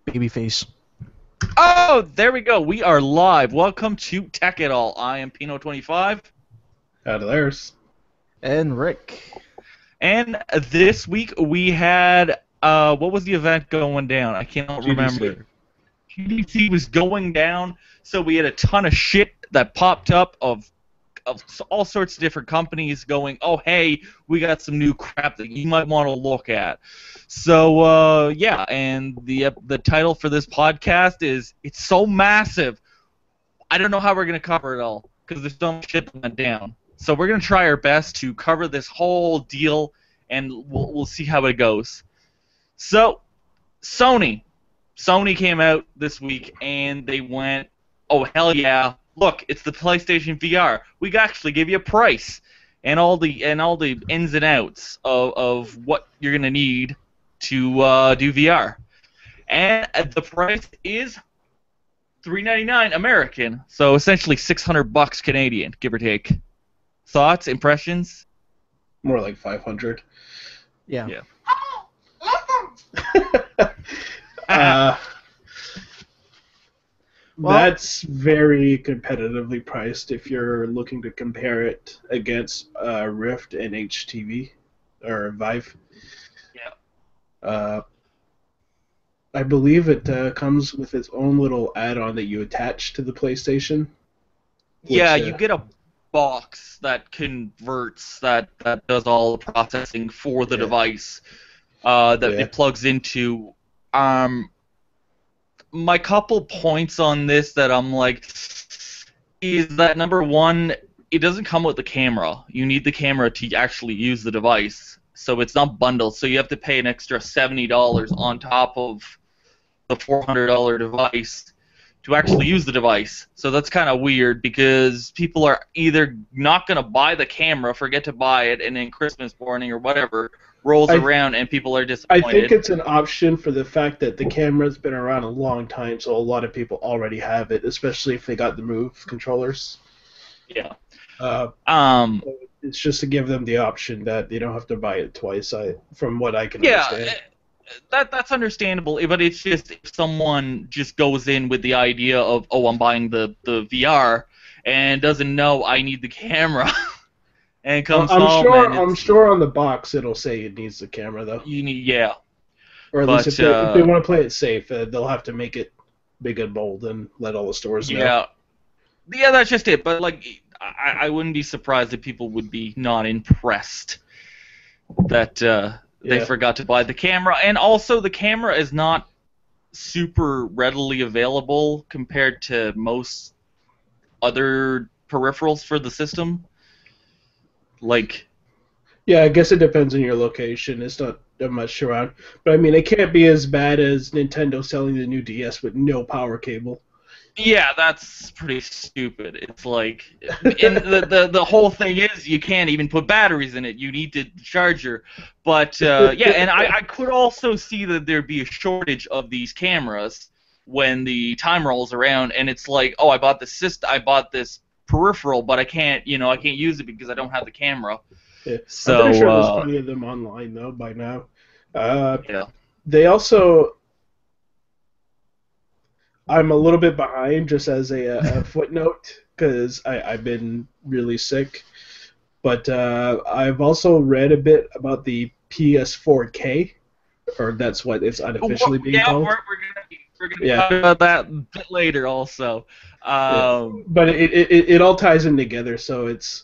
Babyface. Oh, there we go. We are live. Welcome to TechItAll. I am Pino25. Out of theirs. And Rick. And this week we had, what was the event going down? I cannot remember. GTX was going down, so we had a ton of shit that popped up of all sorts of different companies going, oh, hey, we got some new crap that you might want to look at. So, yeah, and the title for this podcast is, it's so massive, I don't know how we're going to cover it all, because there's so much shit that went down. So we're going to try our best to cover this whole deal, and we'll see how it goes. So, Sony came out this week, and they went, oh, hell yeah, look, it's the PlayStation VR. We actually give you a price and all the ins and outs of what you're gonna need to do VR. And the price is $399 American, so essentially $600 Canadian, give or take. Thoughts, impressions? More like 500. Yeah. That's very competitively priced if you're looking to compare it against Rift and HTV or Vive. Yeah. I believe it comes with its own little add-on that you attach to the PlayStation. Yeah, you get a box that converts, that does all the processing for the device that it plugs into. My couple points on this that I'm like is that, number one, it doesn't come with the camera. You need the camera to actually use the device, so it's not bundled. So you have to pay an extra $70 on top of the $400 device to actually use the device. So that's kind of weird, because people are either not going to buy the camera, forget to buy it, and then Christmas morning or whatever rolls around and people are disappointed. I think it's an option for the fact that the camera's been around a long time, so a lot of people already have it, especially if they got the Move controllers. Yeah. It's just to give them the option that they don't have to buy it twice, from what I can understand. That's understandable, but it's just if someone just goes in with the idea of, oh, I'm buying the VR and doesn't know I need the camera. And comes I'm sure on the box it'll say it needs the camera, though. You need, yeah. Or at least if they want to play it safe, they'll have to make it big and bold and let all the stores know. Yeah, that's just it. But like, I wouldn't be surprised if people would be not impressed that they forgot to buy the camera. And also, the camera is not super readily available compared to most other peripherals for the system. Like, yeah, I guess it depends on your location. It's not much around, but I mean, it can't be as bad as Nintendo selling the new DS with no power cable. Yeah, that's pretty stupid. It's like, and the whole thing is you can't even put batteries in it. You need the charger. But yeah, and I could also see that there'd be a shortage of these cameras when the time rolls around, and it's like, oh, I bought this peripheral, but I can't use it because I don't have the camera. Yeah. So, I'm pretty sure there's plenty of them online though by now. Yeah. They also, I'm a little bit behind, just as a footnote, because I've been really sick. But I've also read a bit about the PS4K, or that's what it's unofficially being called. We're gonna talk about that a bit later also. But it all ties in together, so it's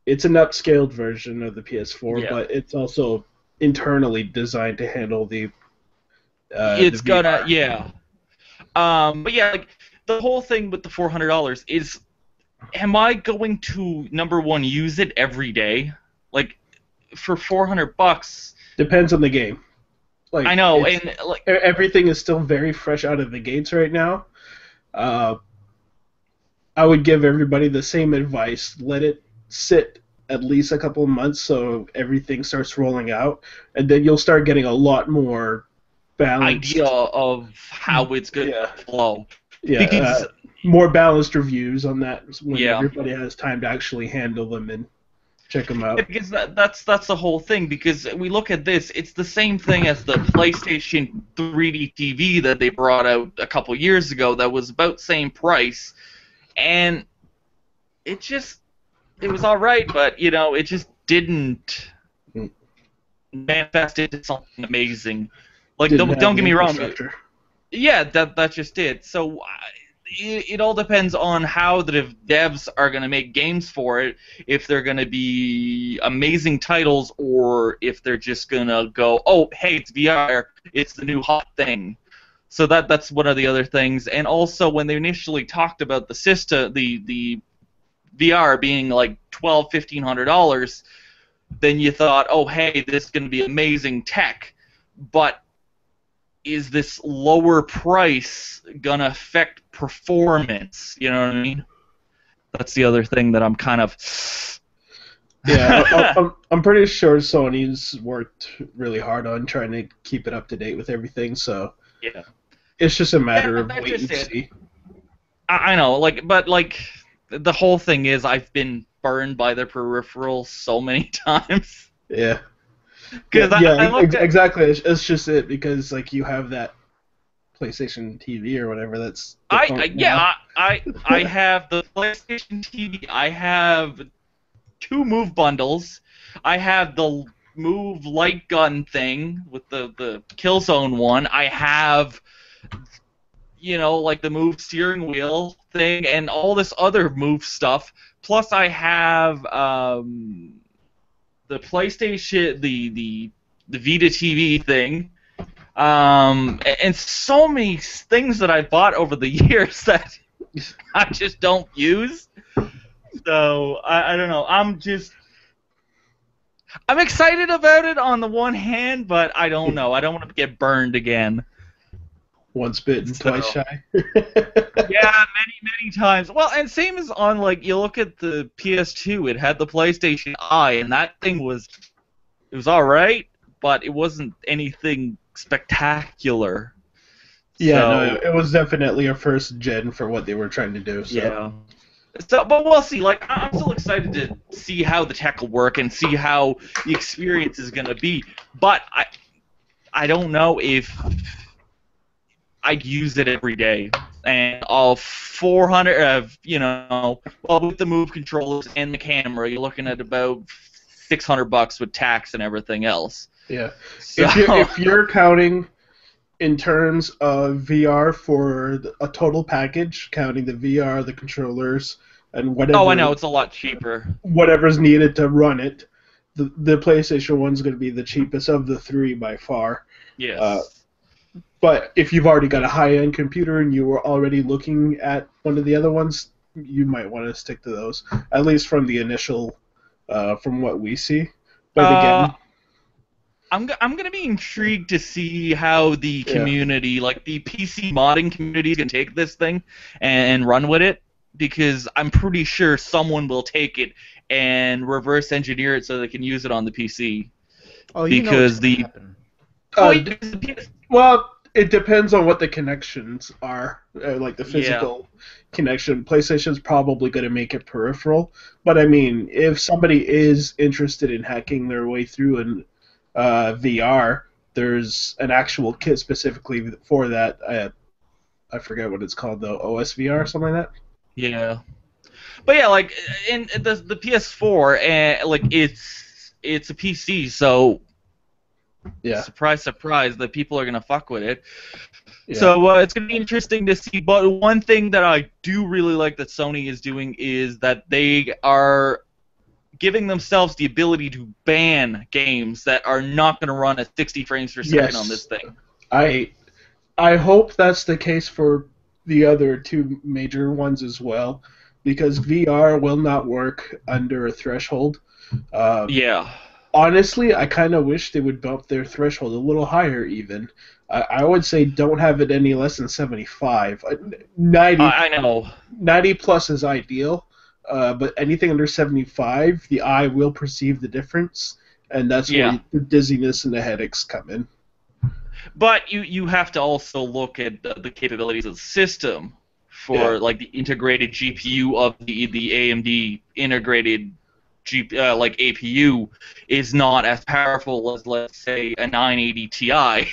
an upscaled version of the PS4, but it's also internally designed to handle the it's the gonna VR. but yeah, like, the whole thing with the $400 is, am I going to, number one, use it every day? Like, for $400, depends on the game. Like, I know, and like, everything is still very fresh out of the gates right now. I would give everybody the same advice: let it sit at least a couple of months so everything starts rolling out, and then you'll start getting a lot more balanced idea of how it's going to flow. Yeah, because more balanced reviews on that when everybody has time to actually handle them and check them out. Because that's the whole thing. Because we look at this, it's the same thing as the PlayStation 3D TV that they brought out a couple years ago. That was about same price, and it was all right, but it just didn't manifest into something amazing. Like Didn't have don't the get me wrong. infrastructure. Yeah, that's just it. So it all depends on how the devs are going to make games for it, if they're going to be amazing titles or if they're just going to go, oh, hey, it's VR, it's the new hot thing. So that's one of the other things. And also, when they initially talked about the system, the VR being like $1,200, $1,500, then you thought, oh, hey, this is going to be amazing tech. But is this lower price gonna affect performance? You know what I mean? That's the other thing that I'm kind of. Yeah, I'm pretty sure Sony's worked really hard on trying to keep it up to date with everything. So Yeah. it's just a matter of That's wait and just it. see. I know, but the whole thing is I've been burned by the peripheral so many times. Yeah. Because I looked at. Exactly. It's just it because like you have that PlayStation TV or whatever. That's I have the PlayStation TV. I have 2 Move bundles. I have the Move light gun thing with the Killzone one. I have like the Move steering wheel thing and all this other Move stuff. Plus I have the PlayStation, the Vita TV thing, and so many things that I bought over the years that I just don't use. So I don't know. I'm excited about it on the one hand, but I don't know. I don't want to get burned again. Once bitten, twice shy. Yeah, many times. Well, and same as on you look at the PS2, it had the PlayStation Eye, and that thing was all right, but it wasn't anything spectacular. Yeah, So, no, it was definitely a first gen for what they were trying to do. So. Yeah. So, but we'll see. I'm still excited to see how the tech will work and see how the experience is going to be. But I don't know if I'd use it every day. And all 400, with the Move controllers and the camera, you're looking at about $600 with tax and everything else. Yeah. So, if you're counting in terms of VR for a total package, counting the VR, the controllers, and whatever. Oh, I know, it's a lot cheaper. Whatever's needed to run it, the PlayStation 1's going to be the cheapest of the 3 by far. Yes. But if you've already got a high-end computer and you were already looking at one of the other ones, you might want to stick to those, at least from the initial, from what we see. But again, I'm gonna be intrigued to see how the community, like the PC modding community, can take this thing and run with it, because I'm pretty sure someone will take it and reverse engineer it so they can use it on the PC. Oh, because well, it depends on what the connections are, like the physical connection. PlayStation's probably going to make it peripheral, but I mean, if somebody is interested in hacking their way through an VR, there's an actual kit specifically for that. I forget what it's called though, OSVR or something like that. Yeah, but yeah, like in the PS4, it's a PC, so. Yeah. Surprise, surprise, that people are gonna fuck with it. Yeah. So it's gonna be interesting to see. But one thing that I do really like that Sony is doing is that they are giving themselves the ability to ban games that are not gonna run at 60 frames per second on this thing. I hope that's the case for the other 2 major ones as well, because VR will not work under a threshold. Yeah. Honestly, I kind of wish they would bump their threshold a little higher even. I would say don't have it any less than 75. 90, I know. 90 plus is ideal, but anything under 75, the eye will perceive the difference, and that's where the dizziness and the headaches come in. But you have to also look at the capabilities of the system for like the integrated GPU of the AMD integrated like APU is not as powerful as, let's say, a 980 Ti. Yeah,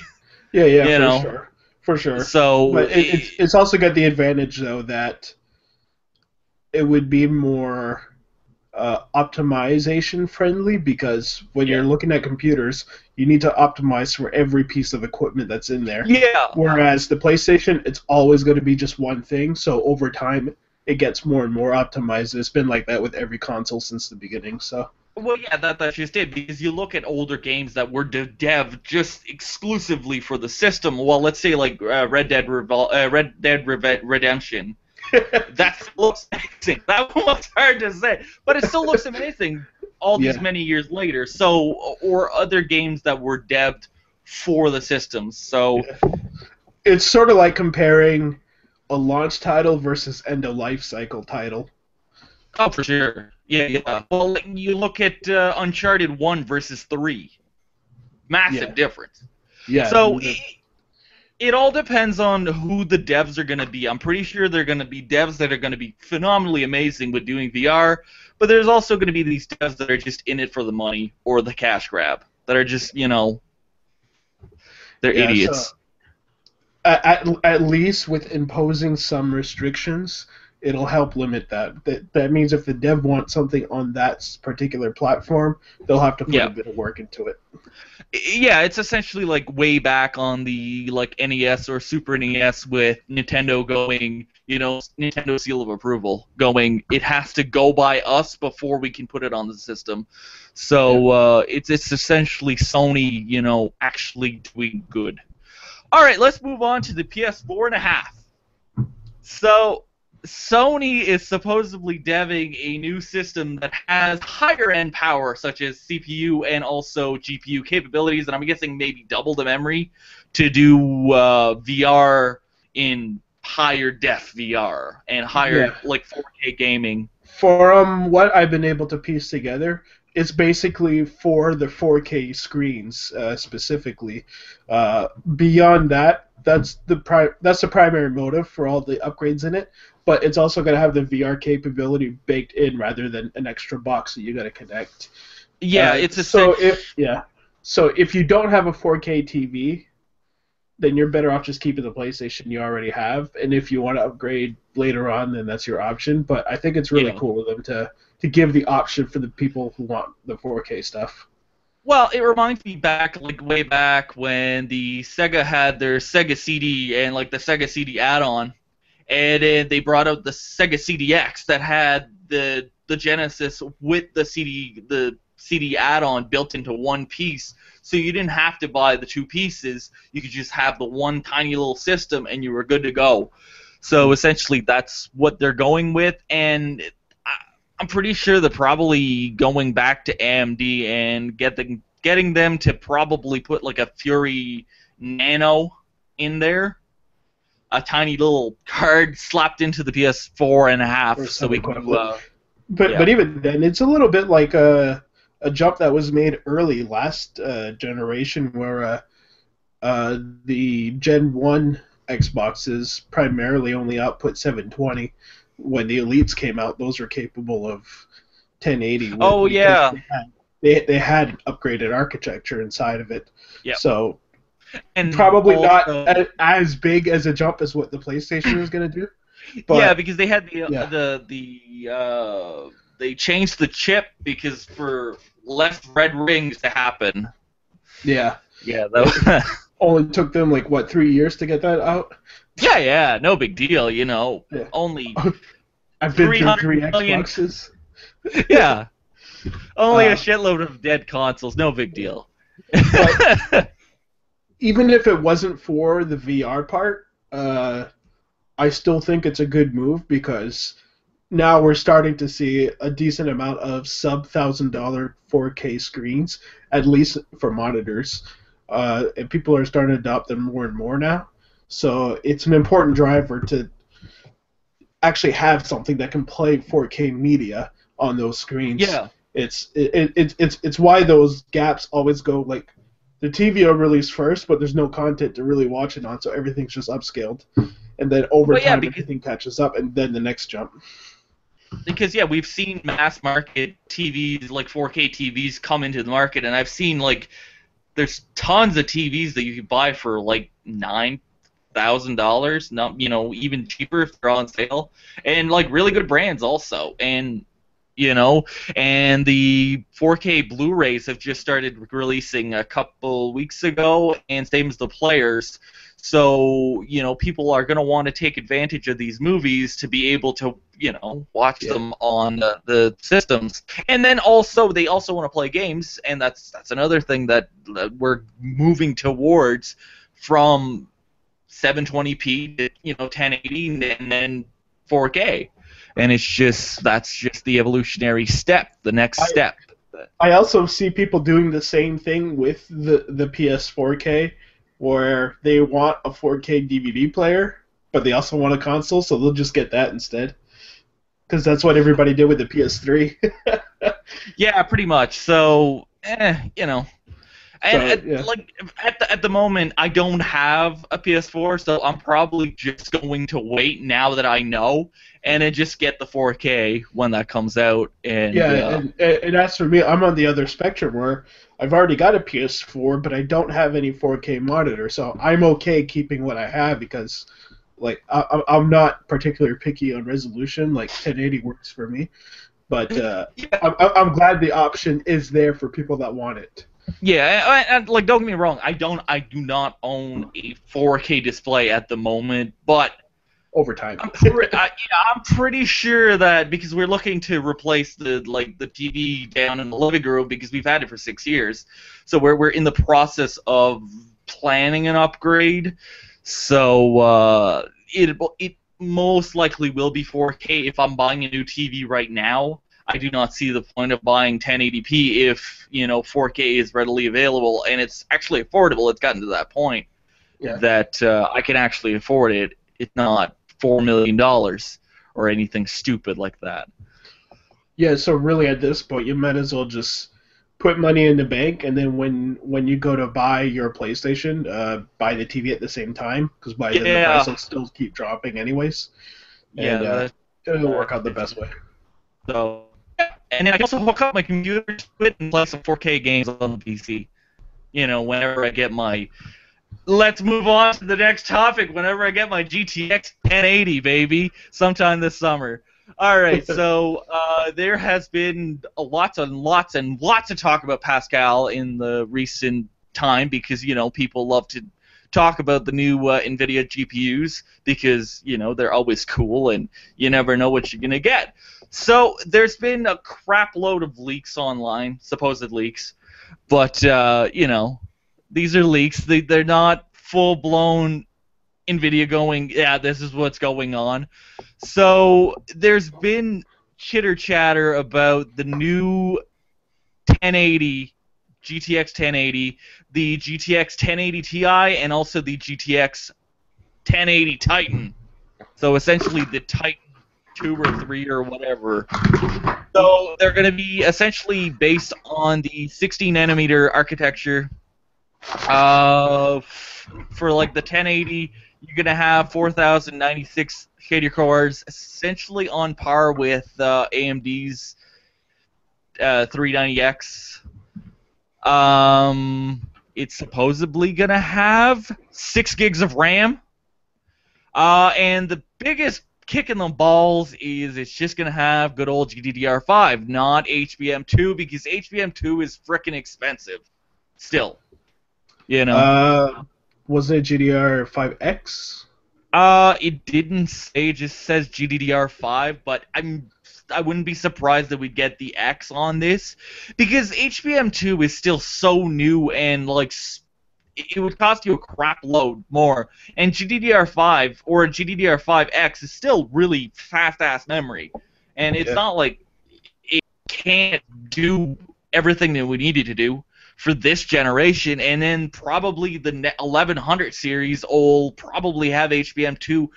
You for know, sure, for sure. so But it's also got the advantage though that it would be more optimization friendly, because when you're yeah, looking at computers, you need to optimize for every piece of equipment that's in there. yeah. Whereas the PlayStation, it's always going to be just one thing. So over time, it gets more and more optimized. It's been like that with every console since the beginning. So Well, yeah, that's just it. Because you look at older games that were dev just exclusively for the system. Well, let's say like Red Dead Redemption. That still looks amazing. That one was hard to say, but it still looks amazing all these yeah, many years later. So, or other games that were devved for the system. So, yeah. It's sort of like comparing a launch title versus end of life cycle title. oh, for sure. Yeah, yeah. Well, like, you look at Uncharted 1 versus 3. Yeah, Massive difference. yeah. So, it all depends on who the devs are going to be. I'm pretty sure they're going to be devs that are going to be phenomenally amazing with doing VR, but there's also going to be these devs that are just in it for the money or the cash grab, that are just, they're Yeah, so idiots. at least with imposing some restrictions, it'll help limit that. That means if the dev wants something on that particular platform, they'll have to put a Yeah. bit of work into it. Yeah, it's essentially like way back on the like NES or Super NES with Nintendo going, Nintendo seal of approval going, it has to go by us before we can put it on the system. So it's essentially Sony, actually doing good. All right, let's move on to the PS4 and a half. So Sony is supposedly deving a new system that has higher end power, such as CPU and also GPU capabilities, and I'm guessing maybe double the memory to do VR in higher def VR and higher Yeah. like 4K gaming. From what I've been able to piece together, it's basically for the 4K screens specifically. Beyond that, that's the primary motive for all the upgrades in it. But it's also going to have the VR capability baked in rather than an extra box that you got to connect. Yeah, it's So essentially. if you don't have a 4K TV, then you're better off just keeping the PlayStation you already have. And if you want to upgrade later on, then that's your option. But I think it's really cool of them to give the option for the people who want the 4K stuff. Well, it reminds me back, like way back when the Sega had their Sega CD and like the Sega CD add-on, and then they brought out the Sega CDX that had the Genesis with the CD add-on built into one piece, so you didn't have to buy the two pieces. You could just have the one tiny little system, and you were good to go. So essentially, that's what they're going with, and I'm pretty sure they're probably going back to AMD and getting them to probably put like a Fury Nano in there, a tiny little card slapped into the PS4 and a half, Or so some we can do. equivalent. Yeah. But even then, it's a little bit like a jump that was made early last generation, where the Gen 1 Xboxes primarily only output 720. When the Elites came out, those were capable of 1080. Oh yeah. They had upgraded architecture inside of it. Yep. So And probably also, not as big as a jump as what the PlayStation is going to do. But, yeah, because they had yeah. they changed the chip because for less red rings to happen. Yeah. Yeah, that Only took them like what 3 years to get that out. yeah, no big deal, Yeah. Only I've been through 300 3 million. Xboxes. Yeah, only a Uh, shitload of dead consoles, no big deal. But even if it wasn't for the VR part, I still think it's a good move, because now we're starting to see a decent amount of sub $1,000 4K screens, at least for monitors, and people are starting to adopt them more and more now. So it's an important driver to actually have something that can play 4K media on those screens. Yeah. It's why those gaps always go like the TV will release first, but there's no content to really watch it on, so everything's just upscaled, and then over Well, yeah, time because everything catches up, and then the next jump. because yeah, we've seen mass market TVs like 4K TVs come into the market, and I've seen like there's tons of TVs that you can buy for like $9,000, not even cheaper if they're on sale, and like really good brands also, and you know, and the 4K Blu-rays have just started releasing a couple weeks ago, and same as the players. So, people are going to want to take advantage of these movies to be able to, watch them on the systems. And then also, they also want to play games, and that's another thing that we're moving towards from 720p to, 1080 and then 4K. And that's just the evolutionary step, the next step. I also see people doing the same thing with the PS4K, where they want a 4K DVD player, but they also want a console, so they'll just get that instead. Because that's what everybody did with the PS3. Yeah, pretty much. So, And yeah. like at the moment, I don't have a PS4, so I'm probably just going to wait now that I know, and then just get the 4K when that comes out. And and as for me, I'm on the other spectrum where I've already got a PS4, but I don't have any 4K monitor, so I'm okay keeping what I have because, like, I'm not particularly picky on resolution. Like 1080 works for me, but I'm glad the option is there for people that want it. Yeah, and like don't get me wrong, I do not own a 4K display at the moment, but over time. I'm pretty sure that because we're looking to replace the TV down in the living room because we've had it for 6 years, so we're in the process of planning an upgrade. So it most likely will be 4K if I'm buying a new TV right now. I do not see the point of buying 1080p if 4K is readily available, and it's actually affordable. It's gotten to that point that I can actually afford it. It's not $4 million or anything stupid like that. Yeah, so really at this point, you might as well just put money in the bank, and then when you go to buy your PlayStation, buy the TV at the same time, because by then the price will still keep dropping anyways. And it'll work out the best way. So. And then I can also hook up my computer to it and play some 4K games on the PC. Whenever I get my... Let's move on to the next topic. Whenever I get my GTX 1080, baby, sometime this summer. All right, so there has been lots and lots and lots of talk about Pascal in the recent time because, people love to talk about the new NVIDIA GPUs because, they're always cool and you never know what you're going to get. So there's been a crap load of leaks online, supposed leaks, but these are leaks. They're not full-blown NVIDIA going, yeah, this is what's going on. So there's been chitter-chatter about the new 1080, GTX 1080, the GTX 1080 Ti, and also the GTX 1080 Titan. So essentially the Titan 2 or 3 or whatever. So they're going to be essentially based on the 60-nanometer architecture. For like the 1080, you're going to have 4096 shader cores, essentially on par with AMD's 390X. It's supposedly going to have 6 gigs of RAM. And the biggest kick in the balls is it's just going to have good old GDDR5, not HBM2, because HBM2 is frickin' expensive. Still. Was it GDDR5X? It didn't say, it just says GDDR5, but I wouldn't be surprised that we'd get the X on this, because HBM2 is still so new and, like, it would cost you a crap load more. And GDDR5 or GDDR5X is still really fast-ass memory. And it's not like it can't do everything that we needed to do for this generation. And then probably the 1100 series will probably have HBM2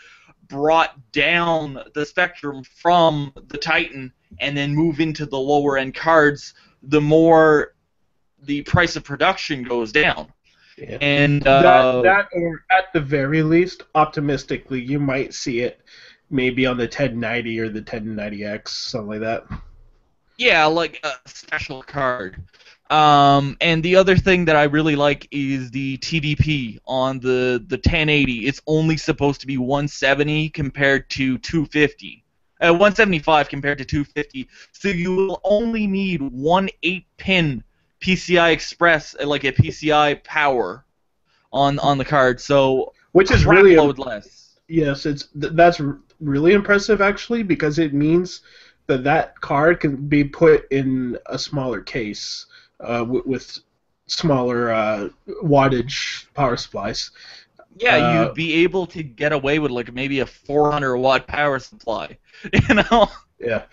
brought down the spectrum from the Titan and then move into the lower-end cards the more the price of production goes down. Yeah. And that, or at the very least, optimistically, you might see it maybe on the 1090 or the 1090X, something like that. Yeah, like a special card. And the other thing that I really like is the TDP on the 1080. It's only supposed to be 170 compared to 250. 175 compared to 250. So you will only need one 8-pin PCI Express, like a PCI power on the card. So Which is crap really load less. yes, that's really impressive actually, because it means that card can be put in a smaller case with smaller wattage power supplies. Yeah, Uh, you'd be able to get away with like maybe a 400-watt power supply. You know? yeah,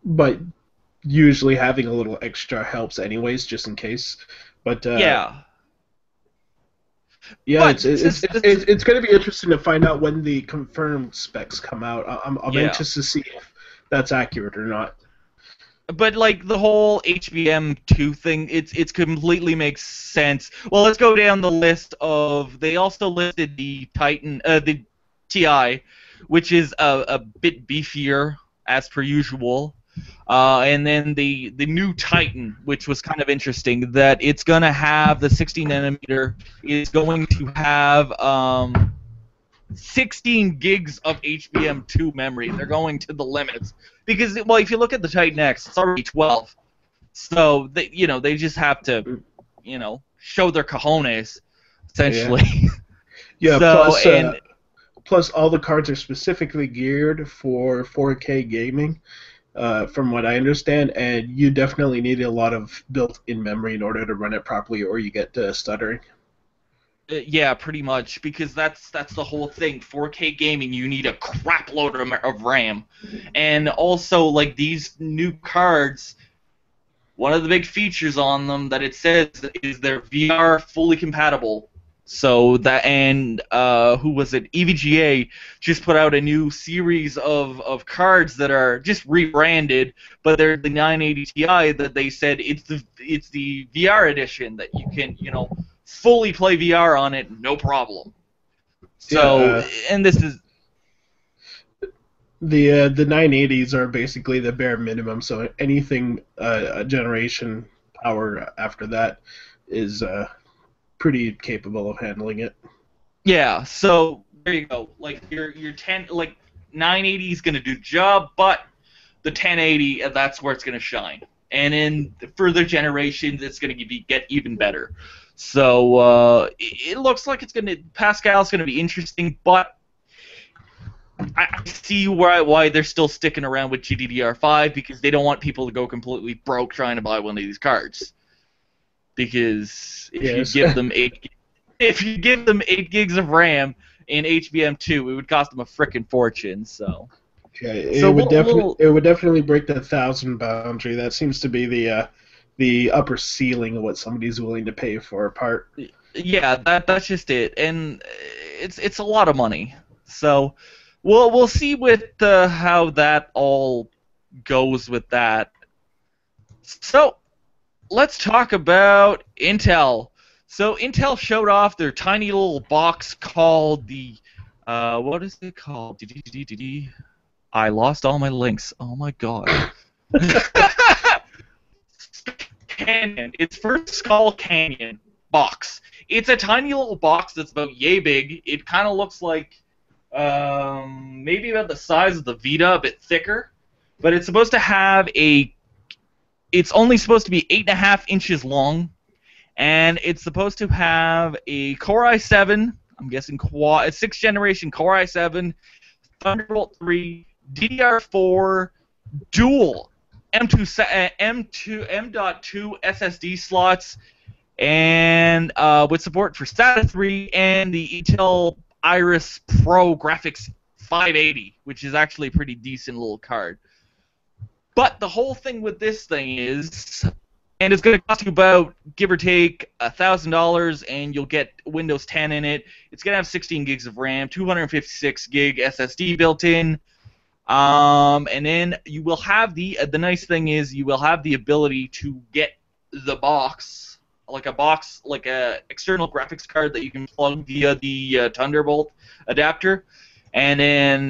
but usually having a little extra helps anyways, just in case. But Yeah. yeah, But it's going to be interesting to find out when the confirmed specs come out. I'm yeah. anxious to see if that's accurate or not. But like the whole HBM2 thing, it's completely makes sense. Well, let's go down the list of. They also listed the the TI, which is a bit beefier as per usual. And then the new Titan, which was kind of interesting, that it's gonna have the 60 nanometer is going to have 16 gigs of HBM2 memory. They're going to the limits because, well, if you look at the Titan X, it's already 12. So they just have to, show their cojones essentially. Yeah. Yeah. So and Plus all the cards are specifically geared for 4K gaming, from what I understand, and you definitely need a lot of built-in memory in order to run it properly, or you get stuttering. yeah, pretty much, because that's the whole thing. 4K gaming, you need a crap load of RAM, and also like these new cards. One of the big features on them that it says is they're VR fully compatible. So that, and who was it? EVGA just put out a new series of cards that are just rebranded, but they're the 980 Ti that they said it's the VR edition that you can fully play VR on it, no problem. So, Yeah, and this is the 980s are basically the bare minimum. So anything a generation power after that is pretty capable of handling it. yeah. So there you go. Like your 10 like 980 is gonna do the job, but the 1080 that's where it's gonna shine. And in further generations, it's gonna get even better. So it looks like Pascal's gonna be interesting, but I see why they're still sticking around with GDDR5 because they don't want people to go completely broke trying to buy one of these cards. Because Yes. if you give them 8 gigs of RAM in HBM2, it would cost them a frickin' fortune. So Yeah, so it would definitely break the 1,000 boundary. That seems to be the upper ceiling of what somebody's willing to pay for a part. yeah, that's just it, and it's a lot of money. So we'll see with how that all goes with that. So let's talk about Intel. So Intel showed off their tiny little box called the what is it called? I lost all my links. Oh my god. Canyon. It's for Skull Canyon box. It's a tiny little box that's about yay big. It kind of looks like maybe about the size of the Vita, a bit thicker. But it's supposed to have it's only supposed to be 8.5 inches long, and it's supposed to have a Core i7. I'm guessing quad, 6th generation Core i7, Thunderbolt 3, DDR4, dual M.2 SSD slots, and with support for SATA 3 and the Intel Iris Pro Graphics 580, which is actually a pretty decent little card. But the whole thing with this thing is, and it's going to cost you about, give or take, $1,000, and you'll get Windows 10 in it. It's going to have 16 gigs of RAM, 256 gig SSD built in. And then you will have the nice thing is you will have the ability to get the box, like a external graphics card that you can plug via the Thunderbolt adapter, and then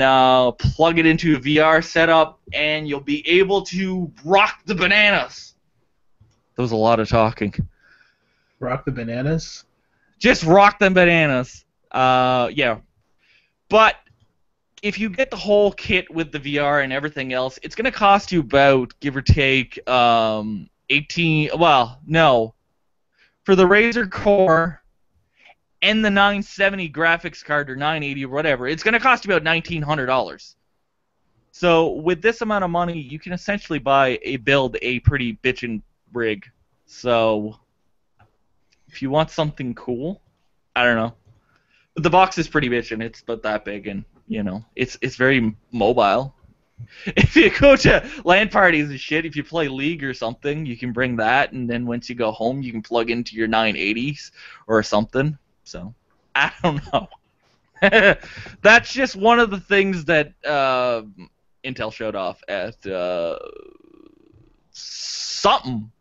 plug it into a VR setup, and you'll be able to rock the bananas. That was a lot of talking. Rock the bananas? Just rock them bananas. Yeah. But if you get the whole kit with the VR and everything else, it's going to cost you about, give or take, 18... Well, no. For the Razer Core and the 970 graphics card, or 980 or whatever, it's going to cost you about $1,900. So with this amount of money, you can essentially build a pretty bitchin' rig. So if you want something cool, I don't know. But the box is pretty bitchin'. It's about that big, and it's very mobile. If you go to LAN parties and shit, if you play League or something, you can bring that, and then once you go home, you can plug into your 980s or something. So, I don't know. That's just one of the things that Intel showed off at something.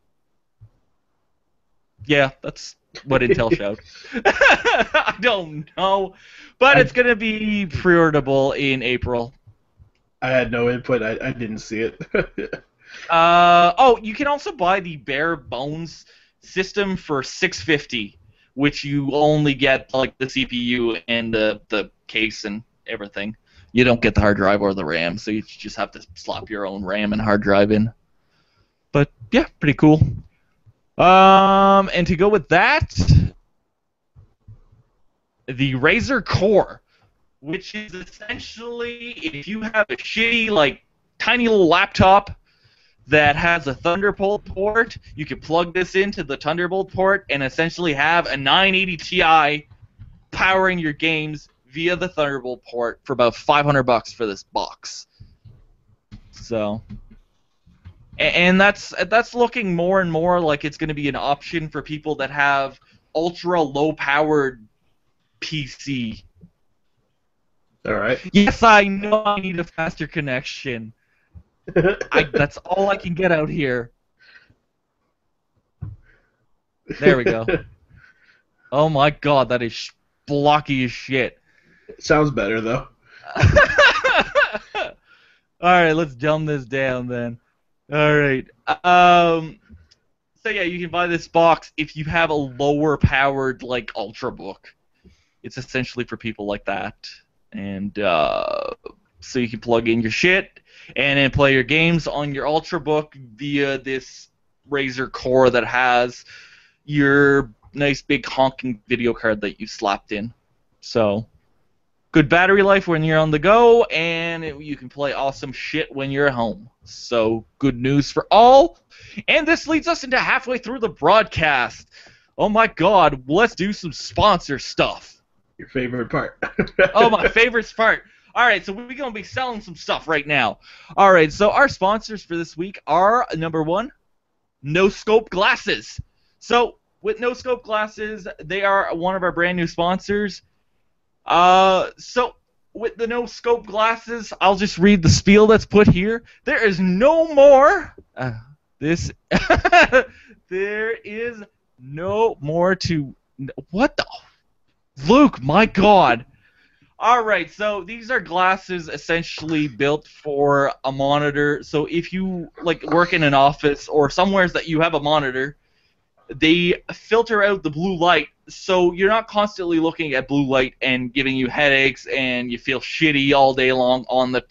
Yeah, that's what Intel showed. I don't know. But it's going to be pre-orderable in April. I had no input. I didn't see it. You can also buy the bare bones system for $650, which you only get like the CPU and the case and everything. You don't get the hard drive or the RAM, so you just have to slap your own RAM and hard drive in. But yeah, pretty cool. And to go with that, the Razer Core, which is essentially, if you have a shitty, like, tiny little laptop that has a Thunderbolt port, you can plug this into the Thunderbolt port and essentially have a 980 Ti powering your games via the Thunderbolt port for about $500 for this box. So, and that's looking more and more like it's going to be an option for people that have ultra low-powered PC. All right. Yes, I know I need a faster connection. That's all I can get out here. There we go. Oh my god, that is blocky as shit. Sounds better, though. Alright, let's dumb this down then. Alright. So yeah, you can buy this box if you have a lower powered, like, Ultrabook. It's essentially for people like that. And so you can plug in your shit and then play your games on your Ultrabook via this Razer Core that has your nice big honking video card that you slapped in. So, good battery life when you're on the go, and you can play awesome shit when you're at home. So, good news for all. And this leads us into halfway through the broadcast. Oh my god, let's do some sponsor stuff. Your favorite part. Oh, my favorite part. All right, so we're going to be selling some stuff right now. All right, so our sponsors for this week are, number one, No Scope Glasses. So, with No Scope Glasses, they are one of our brand new sponsors. So, with the No Scope Glasses, I'll just read the spiel that's put here. There is no more... there is no more to... What the... Luke, my god. Alright, so these are glasses essentially built for a monitor. So if you like work in an office or somewhere that you have a monitor, they filter out the blue light, so you're not constantly looking at blue light and giving you headaches and you feel shitty all day long on the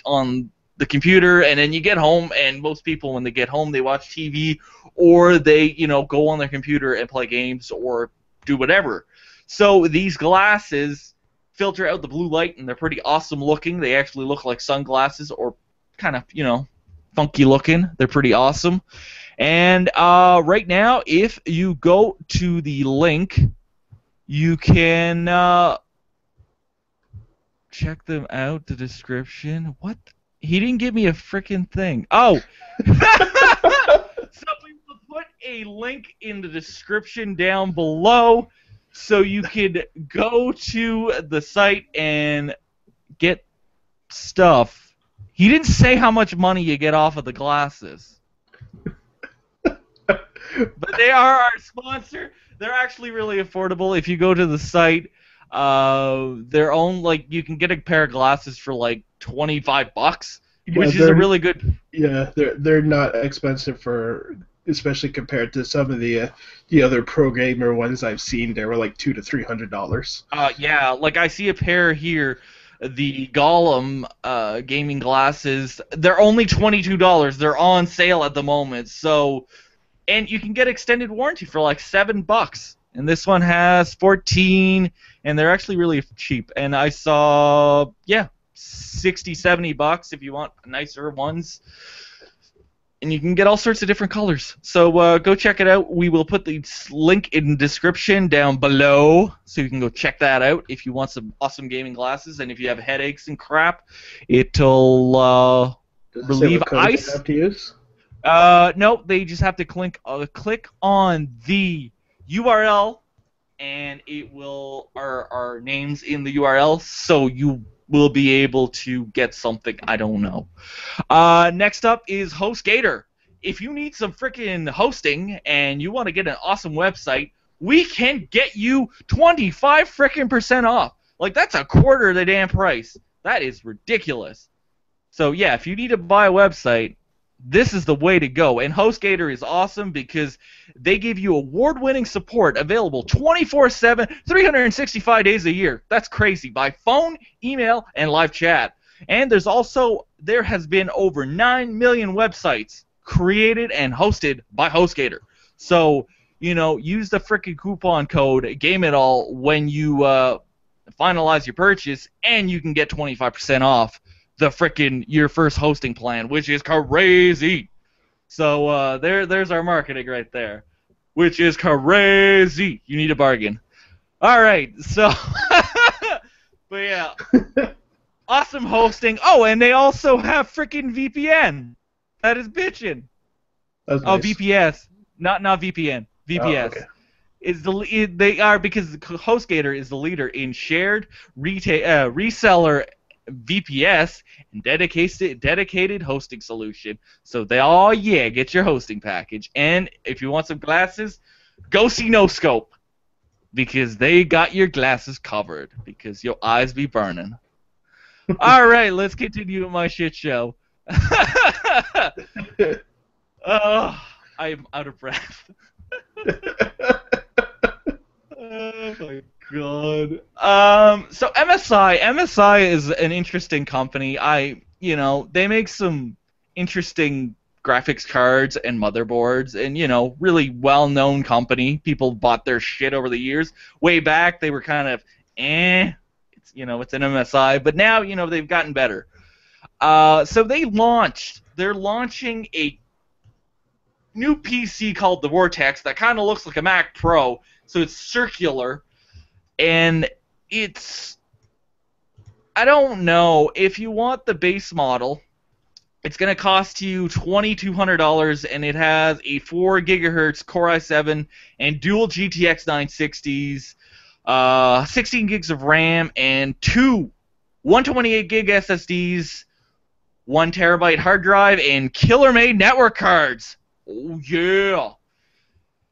computer. And then you get home, and most people when they get home, they watch TV or they, go on their computer and play games or do whatever. So these glasses filter out the blue light, and they're pretty awesome looking. They actually look like sunglasses, or kind of, funky looking. They're pretty awesome. And right now, if you go to the link, you can check them out, the description. What? He didn't give me a freaking thing. Oh! So we will put a link in the description down below, so you could go to the site and get stuff. He didn't say how much money you get off of the glasses. But they are our sponsor. They're actually really affordable. If you go to the site, Their own, like, you can get a pair of glasses for like $25, Yeah, which is a really good. Yeah, they're not expensive for, especially compared to some of the other pro gamer ones I've seen. They were like $200 to $300. Yeah, like I see a pair here, the Gollum gaming glasses. They're only $22. They're on sale at the moment. So, and you can get extended warranty for like $7. And this one has 14, and they're actually really cheap. And I saw, yeah, 60, $70 if you want nicer ones. And you can get all sorts of different colors. So go check it out. We will put the link in the description down below, so you can go check that out if you want some awesome gaming glasses. And if you have headaches and crap, it'll Does it say relieve what code they ice. have to use? No, they just have to click on the URL, and it will our names in the URL, so you will be able to get something. I don't know. Next up is HostGator. If you need some freaking hosting and you want to get an awesome website, we can get you 25 freaking% off. Like, that's a quarter of the damn price. That is ridiculous. So yeah, if you need to buy a website, this is the way to go. And HostGator is awesome because they give you award-winning support available 24/7, 365 days a year. That's crazy. By phone, email, and live chat. And there has been over 9 million websites created and hosted by HostGator. So, use the freaking coupon code GameItAll when you finalize your purchase, and you can get 25% off your first hosting plan, which is crazy. So there's our marketing right there, which is crazy. You need a bargain. All right, so but yeah, awesome hosting. Oh, and they also have freaking VPN. That is bitchin'. That's Oh, nice. VPS, not VPN. VPS. Oh, okay. They are, because HostGator is the leader in shared reseller VPS and dedicated hosting solution. So get your hosting package. And if you want some glasses, go see No Scope, because they got your glasses covered, because your eyes be burning. All right, let's continue with my shit show. I'm out of breath. Oh my god. So MSI is an interesting company. They make some interesting graphics cards and motherboards, and really well-known company. People bought their shit over the years. Way back, they were kind of it's an MSI, but now they've gotten better. So they're launching a new PC called the Vortex that kind of looks like a Mac Pro. So it's circular, and I don't know, if you want the base model, it's going to cost you $2,200, and it has a 4 gigahertz Core i7 and dual GTX 960s, 16 gigs of RAM, and two 128 gig SSDs, 1 terabyte hard drive, and killer-made network cards. Oh yeah.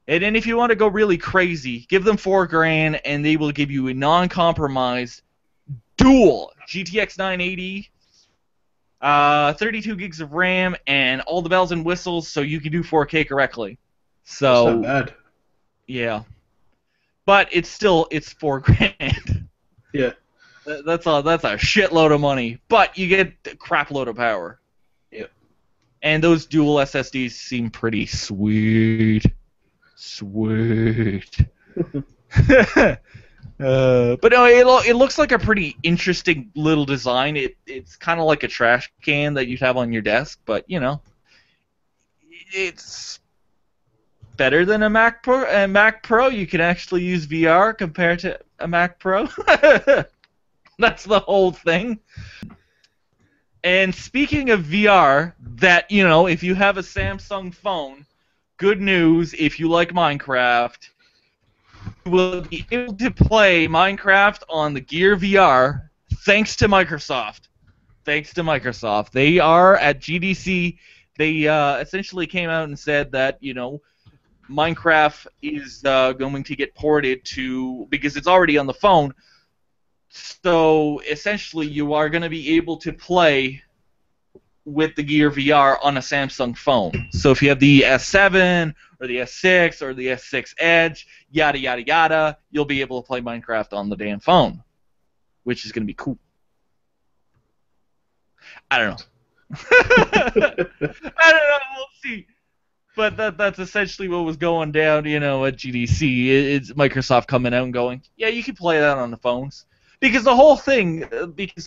And then if you want to go really crazy, give them $4,000, and they will give you a non-compromised dual GTX 980, 32 gigs of RAM, and all the bells and whistles, so you can do 4K correctly. So That's not bad. Yeah, but it's $4,000. Yeah. That's a shitload of money, but you get a crap load of power. Yep. And those dual SSDs seem pretty sweet. Sweet. But no, it looks like a pretty interesting little design. It's kind of like a trash can that you'd have on your desk, but it's better than a Mac Pro. A Mac Pro, you can actually use VR compared to a Mac Pro. That's the whole thing. And speaking of VR, if you have a Samsung phone, good news, if you like Minecraft, you will be able to play Minecraft on the Gear VR thanks to Microsoft. Thanks to Microsoft. They are at GDC. They essentially came out and said that, Minecraft is going to get ported to, because it's already on the phone, So essentially, you are going to be able to play with the Gear VR on a Samsung phone. So if you have the S7 or the S6 or the S6 Edge, yada yada yada, you'll be able to play Minecraft on the damn phone, which is going to be cool. I don't know. I don't know. We'll see. But that's essentially what was going down, at GDC. It's Microsoft coming out and going, yeah, you can play that on the phones. Because the whole thing,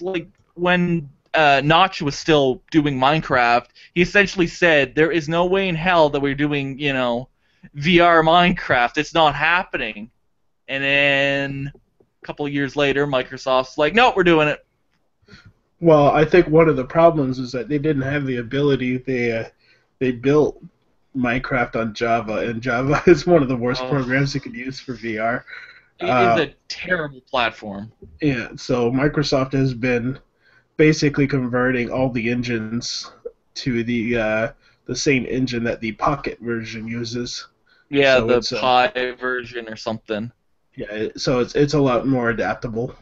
like when Notch was still doing Minecraft, he essentially said there is no way in hell that we're doing, VR Minecraft. It's not happening. And then a couple of years later, Microsoft's like, no, we're doing it. Well, I think one of the problems is that they didn't have the ability. They built Minecraft on Java, and Java is one of the worst programs you could use for VR. It is a terrible platform. Yeah, so Microsoft has been basically converting all the engines to the same engine that the Pocket version uses. Yeah, so the Pi version or something. Yeah, so it's a lot more adaptable.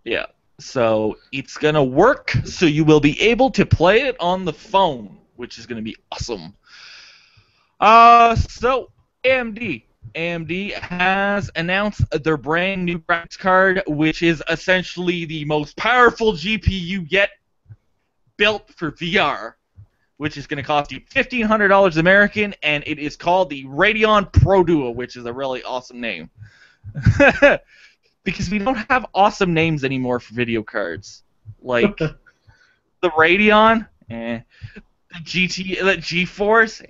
Yeah. So it's going to work, so you will be able to play it on the phone, which is going to be awesome. So AMD. AMD has announced their brand new graphics card, which is essentially the most powerful GPU yet built for VR, which is going to cost you $1,500 American, and it is called the Radeon Pro Duo, which is a really awesome name. Because we don't have awesome names anymore for video cards. Like, the Radeon, the GeForce,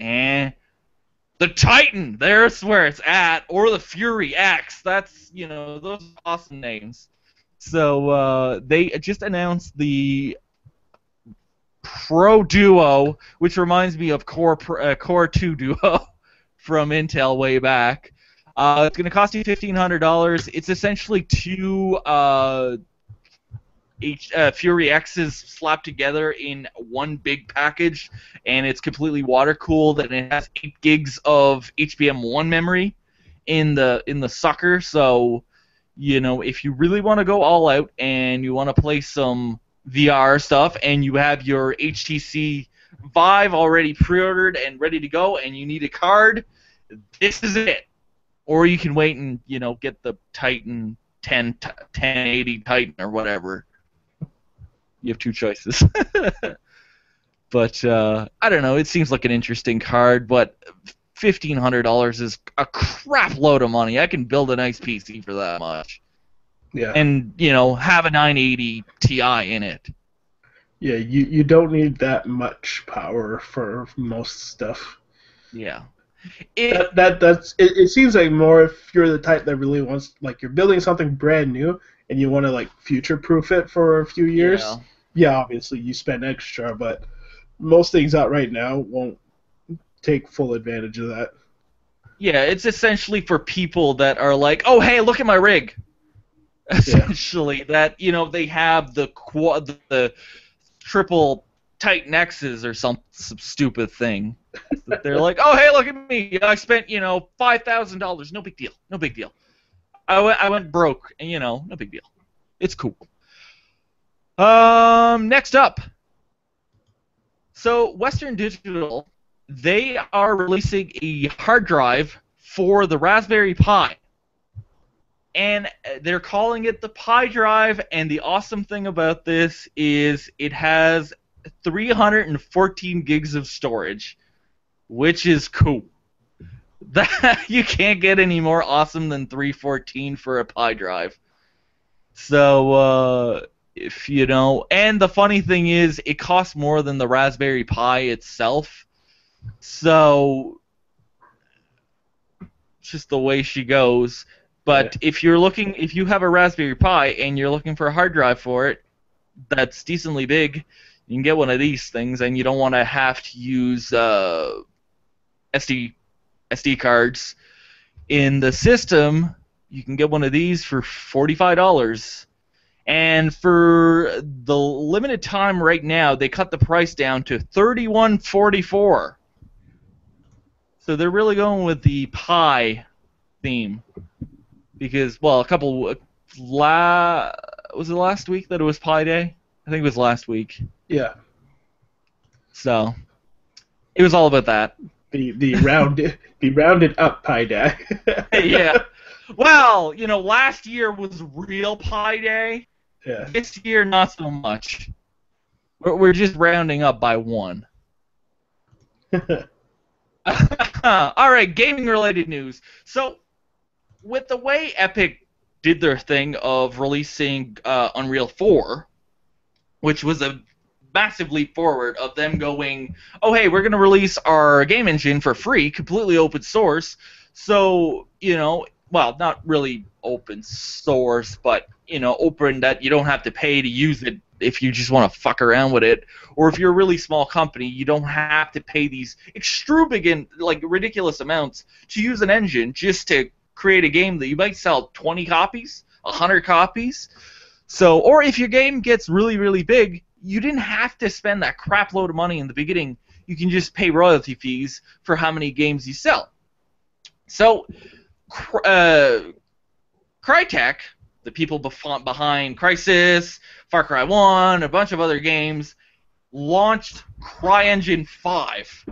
the Titan, there's where it's at, or the Fury X. That's, those are awesome names. So, they just announced the Pro Duo, which reminds me of Core 2 Duo from Intel way back. It's going to cost you $1,500. It's essentially two Fury X's slapped together in one big package, and it's completely water cooled, and it has 8 gigs of HBM1 memory in the sucker. So, if you really want to go all out and you want to play some VR stuff, and you have your HTC Vive already pre-ordered and ready to go, and you need a card, this is it. Or you can wait and, get the Titan 1080 Titan or whatever. You have 2 choices. But, I don't know. It seems like an interesting card, but $1,500 is a crap load of money. I can build a nice PC for that much. Yeah. And, have a 980 Ti in it. Yeah, you don't need that much power for most stuff. Yeah. It seems like more if you're the type that really wants, like, you're building something brand new and you want to, like, future-proof it for a few years. Yeah, obviously you spend extra, but most things out right now won't take full advantage of that. Yeah, it's essentially for people that are like, oh, hey, look at my rig. Essentially, that, they have the triple Titan X's or some stupid thing. They're like, oh, hey, look at me. I spent, $5,000. No big deal. No big deal. I went broke, and, no big deal. It's cool. Next up. So, Western Digital, they are releasing a hard drive for the Raspberry Pi. And they're calling it the Pi Drive, and the awesome thing about this is it has 314 gigs of storage, which is cool. That you can't get any more awesome than 314 for a Pi Drive. So, and the funny thing is, it costs more than the Raspberry Pi itself. So, just the way she goes. But if you have a Raspberry Pi and you're looking for a hard drive for it that's decently big, you can get one of these things, and you don't want to have to use SD cards in the system. You can get one of these for $45. And for the limited time right now, they cut the price down to $31.44. So they're really going with the Pi theme. Because, well, was it last week that it was Pi Day? I think it was last week. Yeah. So it was all about that. The rounded up Pi Day. Yeah. Well, last year was real Pi Day. Yeah. This year, not so much. We're just rounding up by 1. All right, gaming-related news. So, with the way Epic did their thing of releasing Unreal 4, which was a massive leap forward of them going, oh, hey, we're going to release our game engine for free, completely open source. So, well, not really open source, but, open that you don't have to pay to use it if you just want to fuck around with it. Or if you're a really small company, you don't have to pay these extravagant, ridiculous amounts to use an engine just to create a game that you might sell 20 copies, 100 copies. So, or if your game gets really, really big, you didn't have to spend that crap load of money in the beginning. You can just pay royalty fees for how many games you sell. So, Crytek, the people behind Crysis, Far Cry 1, a bunch of other games, launched CryEngine 5.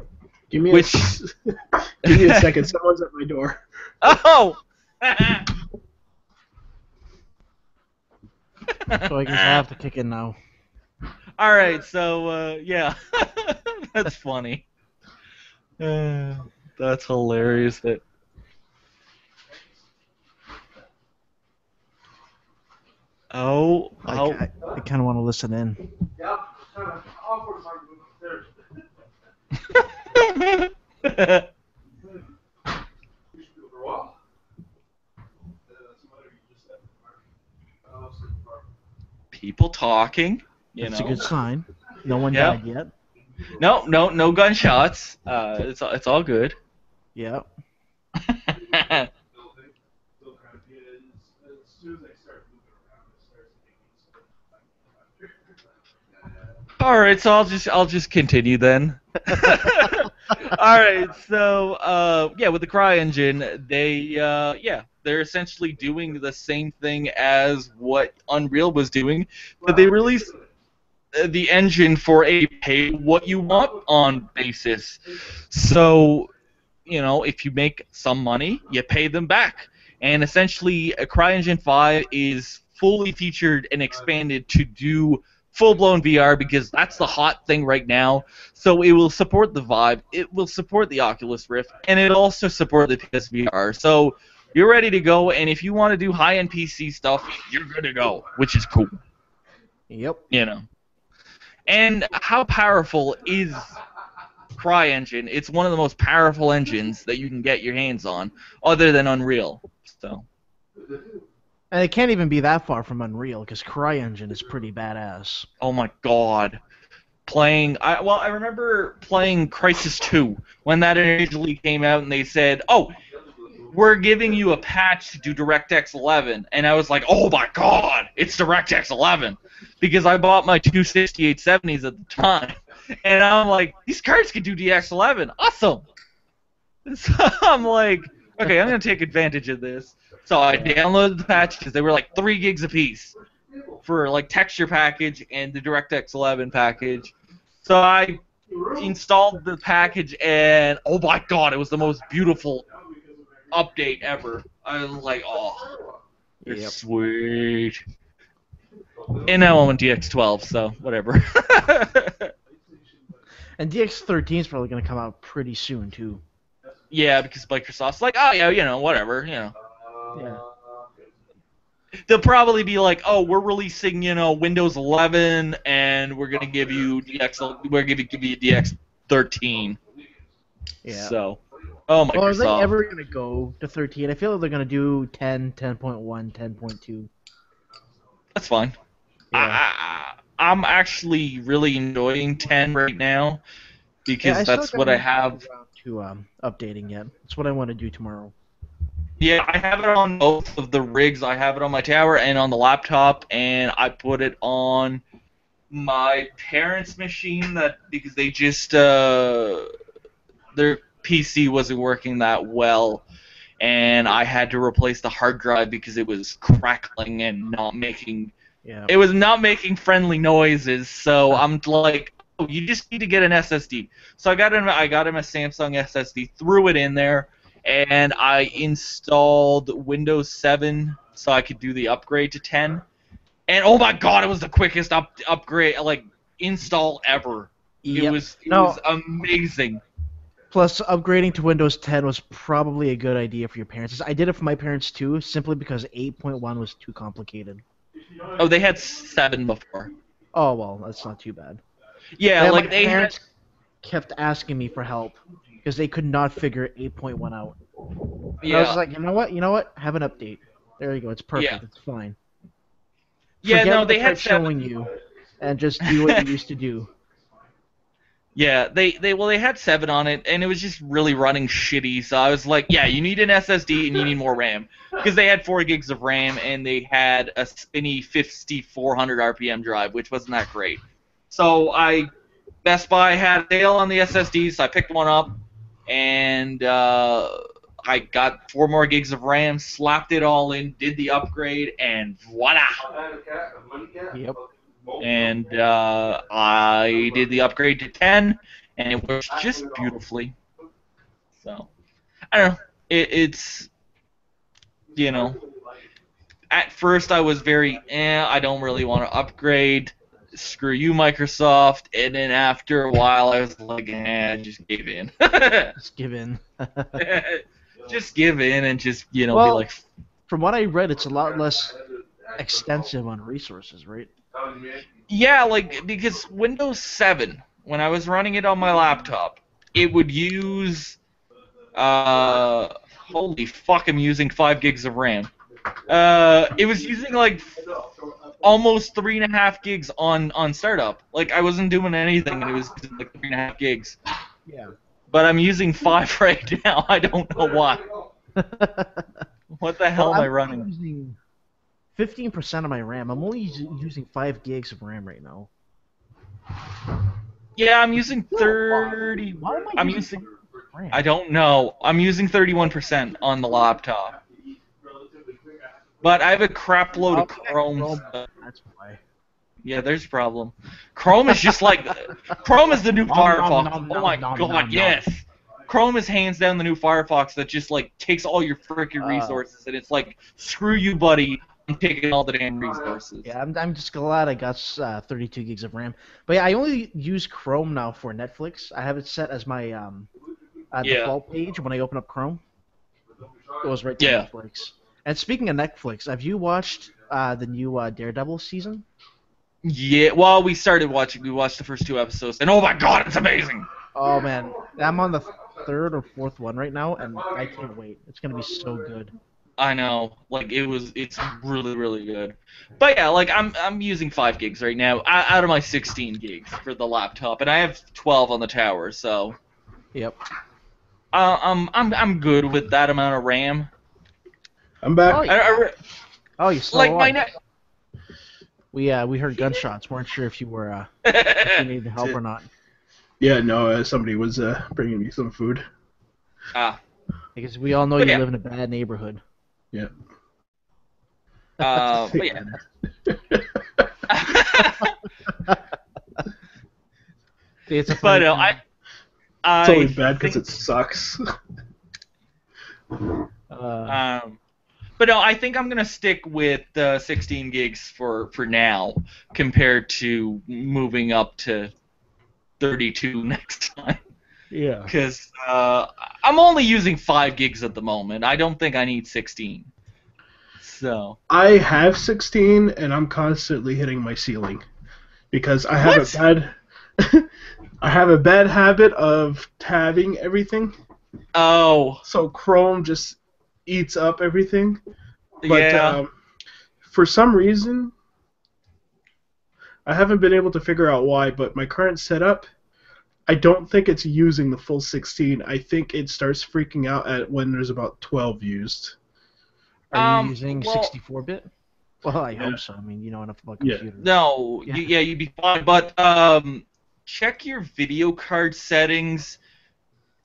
Give me a second. Someone's at my door. Oh! So I guess I have to kick in now. Alright, so, yeah. That's funny. That's hilarious. I kind of want to listen in. People talking, That's a good sign. No one died yet. No gunshots. It's all good. Yep. All right, so I'll just continue then. All right, so with the CryEngine, they're essentially doing the same thing as what Unreal was doing, but they released the engine for a pay what you want on basis. So, if you make some money, you pay them back. And essentially, a CryEngine 5 is fully featured and expanded to do full-blown VR because that's the hot thing right now. So it will support the Vive, it will support the Oculus Rift, and it'll also support the PSVR. So you're ready to go, and if you want to do high-end PC stuff, you're good to go, which is cool. Yep. And how powerful is CryEngine? It's one of the most powerful engines that you can get your hands on, other than Unreal. So. And it can't even be that far from Unreal, because CryEngine is pretty badass. Oh my god. I remember playing Crysis 2 when that initially came out, and they said, oh, we're giving you a patch to do DirectX 11. And I was like, oh my god, it's DirectX 11. Because I bought my two 6870s at the time. And I'm like, these cards can do DX 11. Awesome. So I'm like, okay, I'm going to take advantage of this. So I downloaded the patches. They were like 3 gigs a piece for texture package and the DirectX 11 package. So I installed the package, and oh my god, it was the most beautiful update ever. I was like, oh, it's sweet. And now I'm on DX12, so whatever. And DX13 is probably going to come out pretty soon, too. Yeah, because Microsoft's like, oh, yeah, whatever, Yeah. They'll probably be like, oh, we're releasing, Windows 11, and we're gonna give you DX13. Yeah. So, Microsoft. Well, are they ever gonna go to 13? I feel like they're gonna do 10, 10.1, 10.2. That's fine. Yeah. I'm actually really enjoying 10 right now because that's what I have. To updating yet. That's what I want to do tomorrow. Yeah, I have it on both of the rigs. I have it on my tower and on the laptop, and I put it on my parents' machine because they just their PC wasn't working that well, and I had to replace the hard drive because it was crackling and not making Yeah. It was not making friendly noises, so I'm like, oh, you just need to get an SSD. So I got him a Samsung SSD, threw it in there, and I installed Windows 7 so I could do the upgrade to 10. And oh my god, it was the quickest upgrade like install ever. It Yep. was it No. was amazing. Plus, upgrading to Windows 10 was probably a good idea for your parents. I did it for my parents too, simply because 8.1 was too complicated. Oh, they had 7 before. Oh well, that's not too bad. Yeah, Yeah, my like they had. parents kept asking me for help because they could not figure 8.1 out. And I was Yeah, just like, you know what? You know what? Have an update. There you go. It's yeah, perfect. It's fine. yeah. Forget No, what I they had tried 7. showing you, and just do what you used to do. Yeah, they had 7 on it, and it was just really running shitty. So I was like, yeah, you need an SSD and you need more RAM because they had 4 gigs of RAM and they had a spinny 5400 RPM drive, which wasn't that great. So Best Buy had a sale on the SSDs, so I picked one up, and I got 4 more gigs of RAM, slapped it all in, did the upgrade, and voila! Yep. And I did the upgrade to 10, and it works just beautifully. So I don't know. It's you know. At first, I was very, I don't really want to upgrade. Screw you, Microsoft. And then after a while, I was like, I just gave in. Just give in. Just give in and just, be Well, like, from what I read, it's a lot less extensive on resources, right? yeah, like, because Windows 7, when I was running it on my laptop, it would use, holy fuck, I'm using 5 gigs of RAM. It was using, like, almost 3.5 gigs on startup. Like, I wasn't doing anything, and it was using, like, 3.5 gigs. Yeah. But I'm using 5 right now. I don't know why. What the hell Well, am I I'm running? using 15% of my RAM. I'm only using 5 gigs of RAM right now. Yeah, I'm using 30. Why am I I'm using 5 using. gigs of RAM? I don't know. I'm using 31% on the laptop. But I have a crap load of Chrome. That's why. Yeah, there's a problem. Chrome is just like. Chrome is the new Firefox. Oh my god, yes! Chrome is hands down the new Firefox that just, like, takes all your freaking resources, and it's like, screw you, buddy. I'm taking all the damn resources. Yeah, I'm just glad I got 32 gigs of RAM. But yeah, I only use Chrome now for Netflix. I have it set as my default page when I open up Chrome. It goes right to Netflix. And speaking of Netflix, have you watched the new Daredevil season? Yeah, well, we started watching. We watched the first 2 episodes, and oh my god, it's amazing! Oh man, I'm on the 3rd or 4th one right now, and I can't wait. It's gonna be so good. I know, like it's really really good. But yeah, like I'm using 5 gigs right now out of my 16 gigs for the laptop, and I have 12 on the tower, so. Yep. I'm good with that amount of RAM. I'm back. Oh, you still like alive. my We heard gunshots. Weren't sure if you were if you needed help or not. Yeah, no, somebody was bringing me some food. Because we all know you live in a bad neighborhood. Yeah. But yeah. It's a but no, it's only bad because it sucks. But no, I think I'm gonna stick with 16 gigs for now, compared to moving up to 32 next time. Yeah. Because I'm only using 5 gigs at the moment. I don't think I need 16. So. I have 16, and I'm constantly hitting my ceiling because I have a bad. I have a bad habit of tabbing everything. Oh. So Chrome just eats up everything. But yeah. For some reason, I haven't been able to figure out why, but my current setup, I don't think it's using the full 16. I think it starts freaking out at when there's about 12 used. Are you using 64-bit? Well, I hope so. I mean, you know enough about computers. No, you'd be fine. But check your video card settings,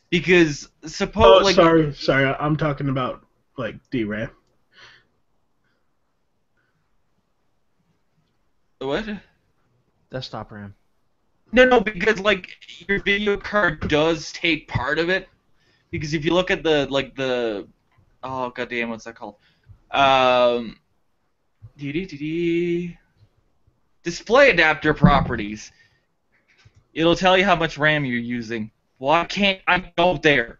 because suppose. Sorry. I'm talking about like DRAM. What? Desktop RAM. No, because like your video card does take part of it. Because if you look at the oh goddamn, what's that called? Um, display adapter properties. It'll tell you how much RAM you're using. Why can't I go there?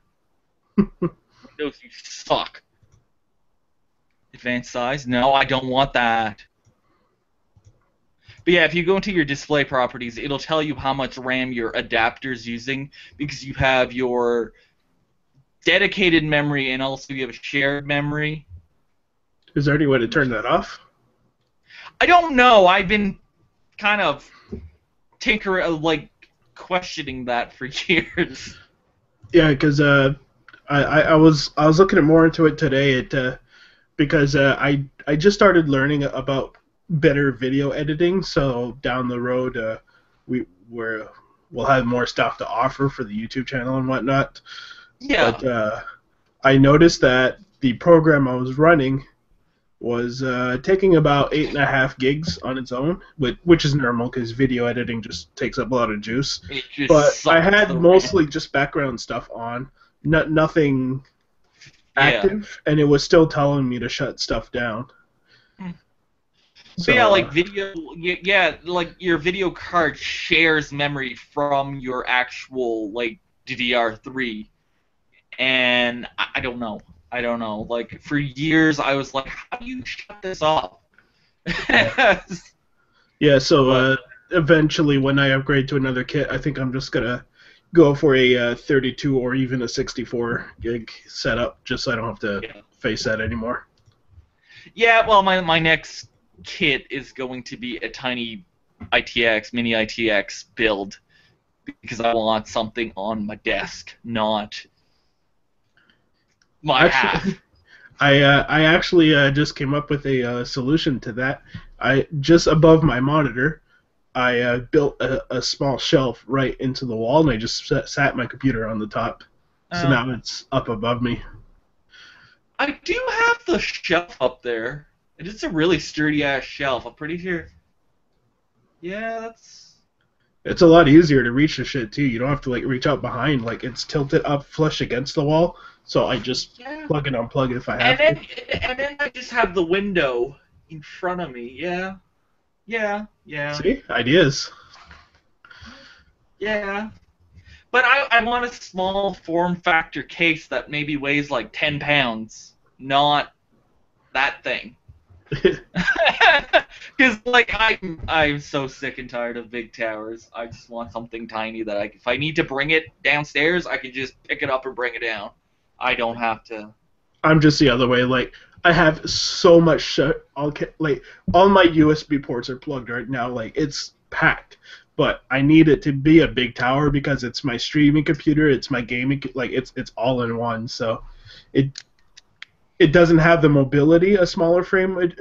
Windows, you suck. Advanced size? No, I don't want that. But yeah, if you go into your display properties, it'll tell you how much RAM your adapter's using because you have your dedicated memory and also you have a shared memory. Is there any way to turn that off? I don't know. I've been kind of questioning that for years. Yeah, because I was looking at more into it today. Because I just started learning about better video editing. So down the road, we'll have more stuff to offer for the YouTube channel and whatnot. Yeah. But I noticed that the program I was running was taking about 8.5 gigs on its own, which is normal because video editing just takes up a lot of juice. But I had mostly just background stuff on, nothing active, and it was still telling me to shut stuff down. So yeah, like video, like your video card shares memory from your actual like DDR3, and I don't know. I don't know. Like for years, I was like, how do you shut this off? Yeah. So eventually, when I upgrade to another kit, I think I'm just gonna go for a 32 or even a 64 gig setup, just so I don't have to face that anymore. Yeah. Well, my next kit is going to be a tiny mini ITX build because I want something on my desk, not my half. I actually just came up with a solution to that. I just above my monitor, I built a small shelf right into the wall, and I just sat my computer on the top. So now it's up above me. I do have the shelf up there. It's a really sturdy ass shelf. I'm pretty sure. Yeah, that's. It's a lot easier to reach the shit too. You don't have to like reach out behind. Like it's tilted up flush against the wall, so I just plug and unplug it if I have to. And then I just have the window in front of me. Yeah. See, ideas. Yeah. But I want a small form factor case that maybe weighs like 10 pounds, not that thing. Because like I'm so sick and tired of big towers. I just want something tiny that if I need to bring it downstairs, I can just pick it up and bring it down. I don't have to. I'm just the other way. Like I have so much shit. Like all my USB ports are plugged right now. Like it's packed. But I need it to be a big tower because it's my streaming computer, it's my gaming, like it's all in one. So it doesn't have the mobility a smaller frame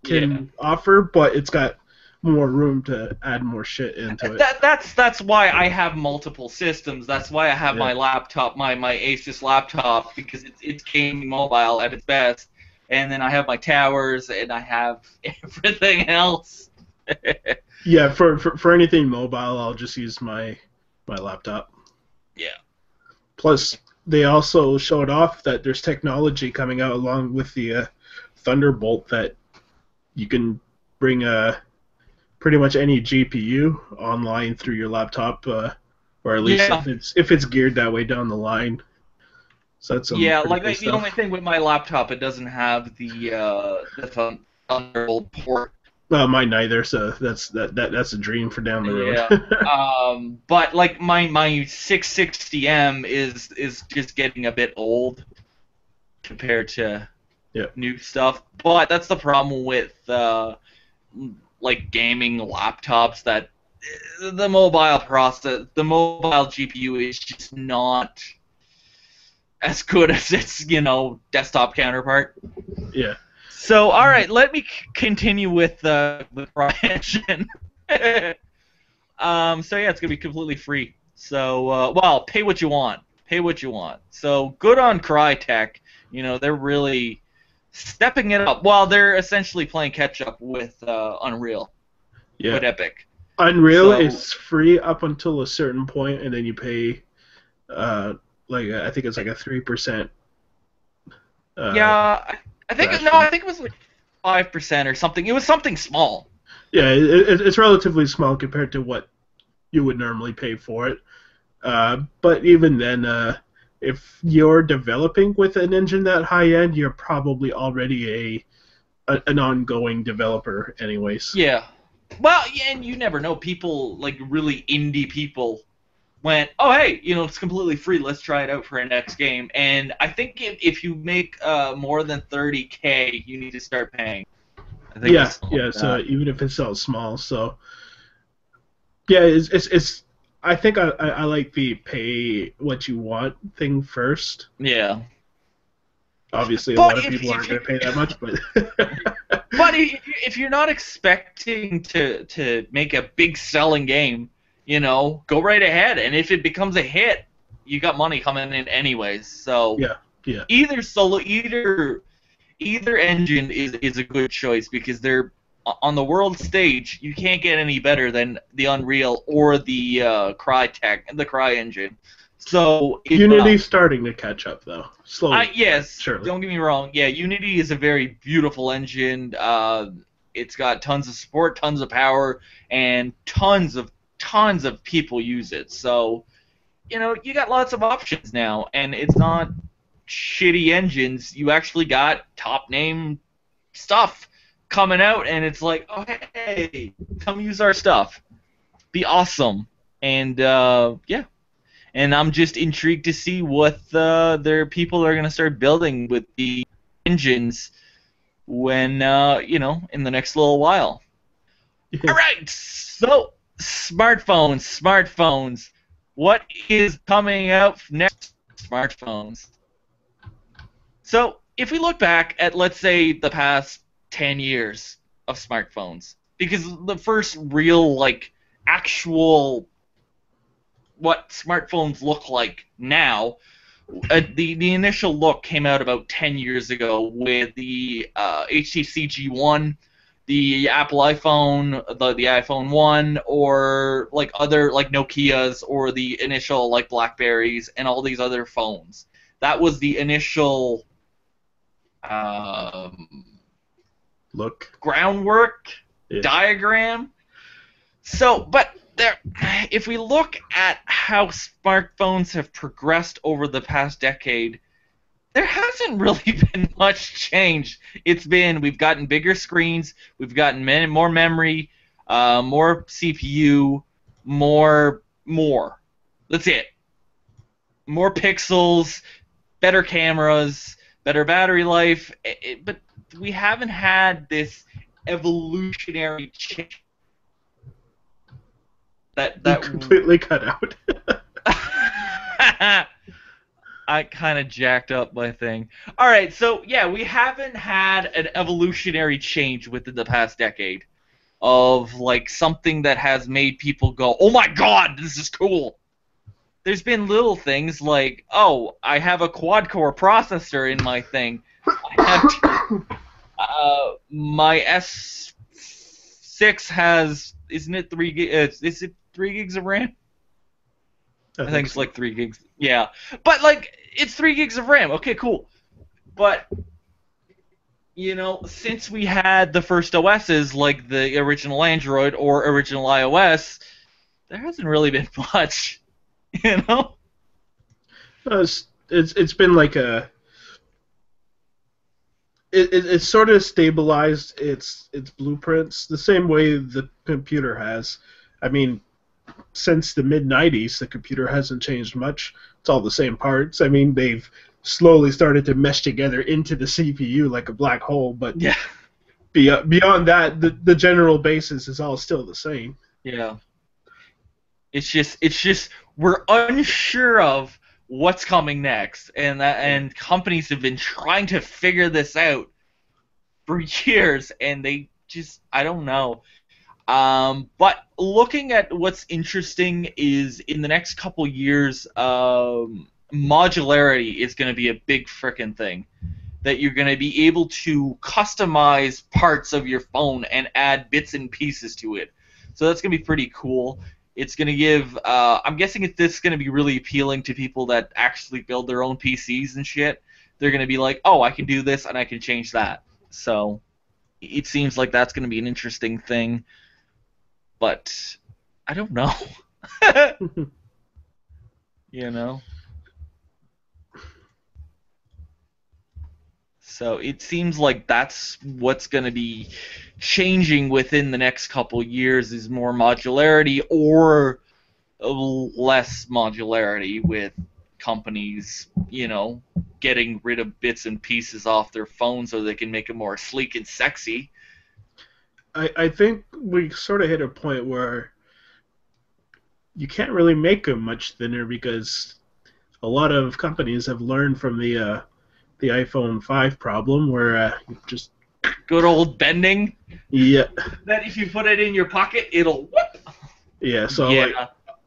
can offer, but it's got more room to add more shit into it. That's why I have multiple systems. That's why I have my laptop, my Asus laptop, because it's gaming mobile at its best. And then I have my towers, and I have everything else. Yeah, for anything mobile, I'll just use my laptop. Yeah. Plus, they also showed off that there's technology coming out along with the Thunderbolt that you can bring pretty much any GPU online through your laptop, or at least if it's geared that way down the line. So that's like the only thing with my laptop, it doesn't have the Thunderbolt port. Mine neither. So that's a dream for down the road. Yeah. But like my 660M is just getting a bit old compared to new stuff. But that's the problem with like gaming laptops, that the mobile GPU is just not as good as its desktop counterpart. Yeah. So, all right, let me continue with CryEngine. So yeah, it's gonna be completely free. So, well, pay what you want. Pay what you want. So, good on Crytek. They're really stepping it up. Well, they're essentially playing catch up with Unreal. with Epic. Unreal is free up until a certain point, and then you pay, I think it's like a 3%. I think I think it was like 5% or something. It was something small. Yeah, it's relatively small compared to what you would normally pay for it. But even then, if you're developing with an engine that high end, you're probably already an ongoing developer, anyways. Yeah. Well, yeah, and you never know. People, like really indie people, went, oh, hey, it's completely free. Let's try it out for our next game. And I think if you make more than 30K, you need to start paying. I think yeah. So even if it's so small, so yeah, it's. I think I like the pay what you want thing first. Yeah. Obviously, a lot of people aren't going to pay that much, but. But if you're not expecting to make a big selling game, go right ahead. And if it becomes a hit, you got money coming in anyways. So yeah. Either engine is a good choice because they're on the world stage. You can't get any better than the Unreal or the Cry engine. So Unity's starting to catch up though, slowly. Yes, surely. Don't get me wrong. Yeah, Unity is a very beautiful engine. It's got tons of support, tons of power, and tons of people use it. So, you got lots of options now, and it's not shitty engines. You actually got top name stuff coming out, and it's like, oh hey, come use our stuff. Be awesome. And yeah. And I'm just intrigued to see what their people are going to start building with the engines when, in the next little while. All right, so smartphones. What is coming out next? Smartphones. So if we look back at, let's say, the past 10 years of smartphones, because the first real, actual what smartphones look like now. The initial look came out about 10 years ago with the HTC G1, the Apple iPhone, the iPhone 1, or other Nokias, or the initial Blackberries and all these other phones. That was the initial groundwork diagram. So, but if we look at how smartphones have progressed over the past decade, there hasn't really been much change. We've gotten bigger screens, we've gotten more memory, more CPU, more. That's it. More pixels, better cameras, better battery life, but we haven't had this evolutionary change. That completely cut out. I kind of jacked up my thing. All right, so yeah, we haven't had an evolutionary change within the past decade of something that has made people go, "Oh my God, this is cool." There's been little things like, "Oh, I have a quad-core processor in my thing. I have my S6 has, isn't it 3 gigs? Is it 3 gigs of RAM? I think it's 3 gigs. Yeah. But, it's 3 gigs of RAM. Okay, cool. But, since we had the first OSs, like the original Android or original iOS, there hasn't really been much, It's been it's sort of stabilized its blueprints the same way the computer has. I mean, since the mid-90s, the computer hasn't changed much. It's all the same parts. I mean, they've slowly started to mesh together into the CPU like a black hole, but yeah. Beyond that, the general basis is all still the same. Yeah. It's just we're unsure of what's coming next, and companies have been trying to figure this out for years, and they just, I don't know. But looking at what's interesting is in the next couple years, modularity is going to be a big frickin' thing. That you're going to be able to customize parts of your phone and add bits and pieces to it. So that's going to be pretty cool. It's going to give, I'm guessing this is going to be really appealing to people that actually build their own PCs and shit. They're going to be like, oh, I can do this and I can change that. So it seems like that's going to be an interesting thing. But I don't know. You know? So it seems like that's what's going to be changing within the next couple years is more modularity or less modularity with companies, getting rid of bits and pieces off their phones so they can make it more sleek and sexy. I think we sort of hit a point where you can't really make them much thinner because a lot of companies have learned from the iPhone 5 problem where just good old bending. Yeah. That if you put it in your pocket, it'll whoop. Yeah. So like,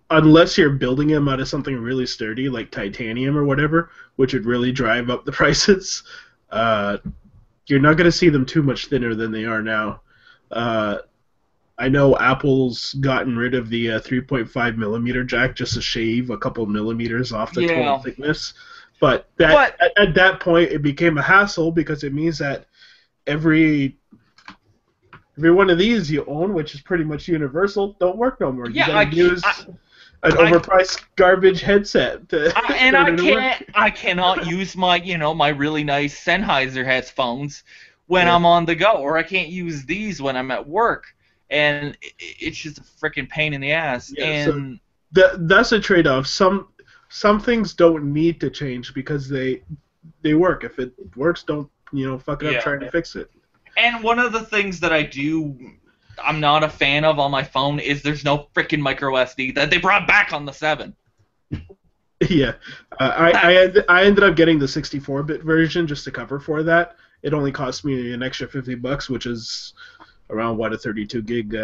unless you're building them out of something really sturdy like titanium or whatever, which would really drive up the prices, you're not going to see them too much thinner than they are now. I know Apple's gotten rid of the 3.5 millimeter jack just to shave a couple millimeters off the total thickness. But at that point, it became a hassle because it means that every one of these you own, which is pretty much universal, don't work no more. Yeah, you gotta use an overpriced garbage headset. I cannot use my my really nice Sennheiser headphones when I'm on the go, or I can't use these when I'm at work, and it's just a freaking pain in the ass. Yeah, and so that's a trade-off. Some things don't need to change because they work. If it works, don't fuck it up trying to fix it. And one of the things that I'm not a fan of on my phone is there's no freaking micro SD that they brought back on the 7. Yeah, I ended up getting the 64-bit version just to cover for that. It only cost me an extra $50, which is around what a 32 gig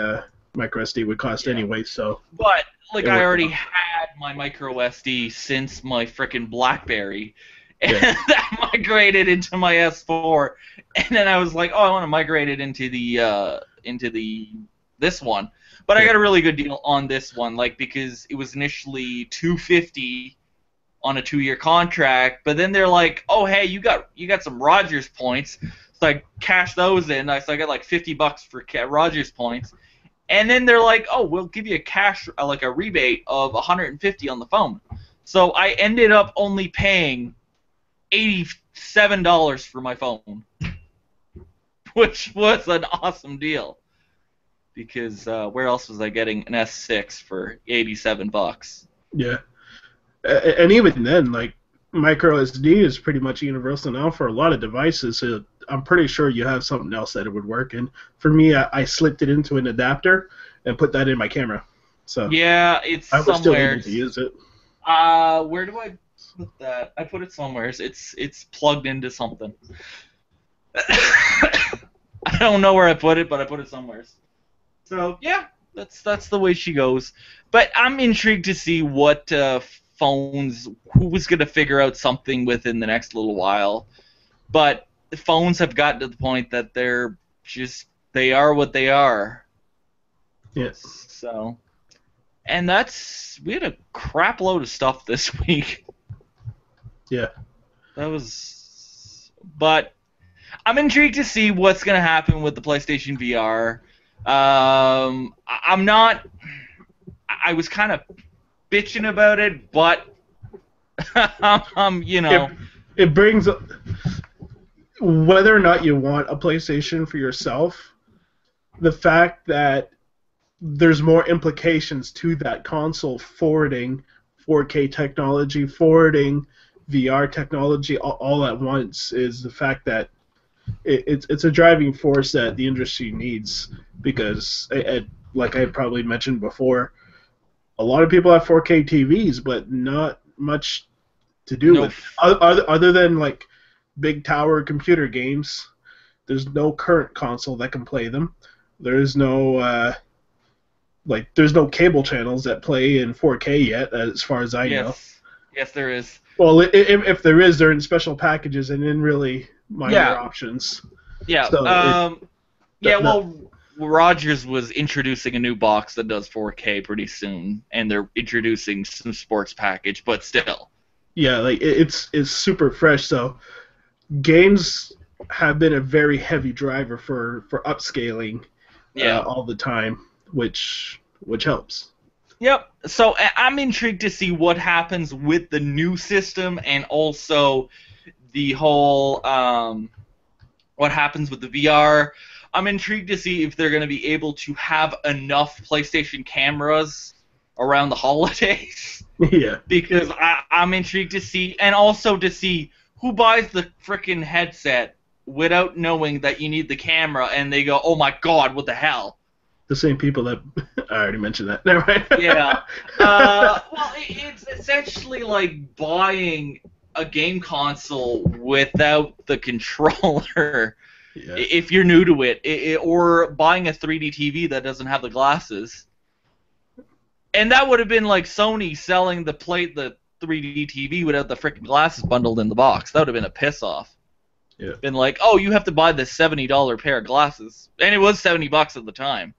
micro SD would cost anyway. So, but like I already had my micro SD since my frickin' BlackBerry, and that migrated into my S4, and then I was like, oh, I want to migrate it into this one, but I got a really good deal on this one, like because it was initially $250 on a 2-year contract, but then they're like, oh hey, you got some Rogers points, so I cashed those in. So I got like $50 for Rogers points. And then they're like, oh, we'll give you a rebate of $150 on the phone. So I ended up only paying $87 for my phone, which was an awesome deal. Because where else was I getting an S6 for $87? Yeah, and even then, like micro SD is pretty much universal now for a lot of devices. So I'm pretty sure you have something else that it would work in. For me, I slipped it into an adapter and put that in my camera. So yeah, it's I was still able to use it. Where do I put that? I put it somewhere. It's plugged into something. I don't know where I put it, but I put it somewhere. So yeah, that's the way she goes. But I'm intrigued to see what who's gonna figure out something within the next little while. But the phones have gotten to the point that they are what they are. Yes. So, and we had a crap load of stuff this week. Yeah. But I'm intrigued to see what's gonna happen with the PlayStation VR. I was kind of bitching about it, but it brings whether or not you want a PlayStation for yourself, the fact that there's more implications to that console forwarding 4K technology, forwarding VR technology all at once is the fact that it's a driving force that the industry needs because, like I probably mentioned before, a lot of people have 4K TVs, but not much to do with other than like big tower computer games. There's no current console that can play them. There's no there's no cable channels that play in 4K yet, as far as I know. Yes, there is. Well, if there is, they're in special packages and in really minor options. Yeah. So Rogers was introducing a new box that does 4K pretty soon, and they're introducing some sports package, but still. Yeah, like it's super fresh. So games have been a very heavy driver for upscaling all the time, which helps. Yep. So I'm intrigued to see what happens with the new system, and also the whole what happens with the VR. I'm intrigued to see if they're going to be able to have enough PlayStation cameras around the holidays. Yeah. Because I'm intrigued to see, and also to see who buys the frickin' headset without knowing that you need the camera, and they go, oh my god, what the hell? The same people that I already mentioned that. Never mind. Yeah. Well, it's essentially like buying a game console without the controller. Yeah. If you're new to it, or buying a 3D TV that doesn't have the glasses. And that would have been like Sony selling the 3D TV without the freaking glasses bundled in the box. That would have been a piss off. Yeah. Been like, oh, you have to buy this $70 pair of glasses, and it was $70 at the time.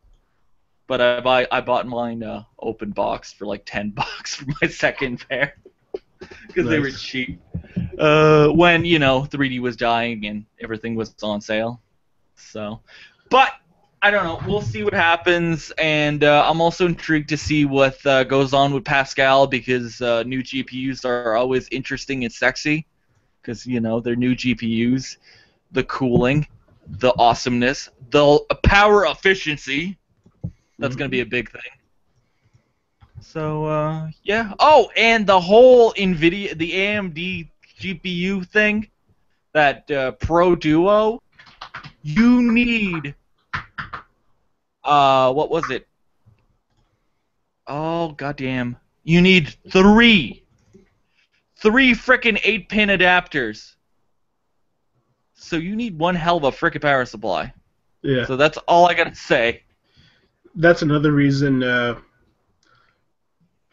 But I bought mine open box for like $10 for my second pair because they were cheap. When 3D was dying and everything was on sale. So, but I don't know. We'll see what happens, and I'm also intrigued to see what goes on with Pascal, because new GPUs are always interesting and sexy, because they're new GPUs, the cooling, the awesomeness, the power efficiency. That's going to be a big thing. So, yeah. Oh, and the whole NVIDIA, the AMD GPU thing, that Pro Duo, you need, what was it? Oh, goddamn. You need three frickin' 8-pin adapters. So you need one hell of a frickin' power supply. Yeah. So that's all I gotta say. That's another reason I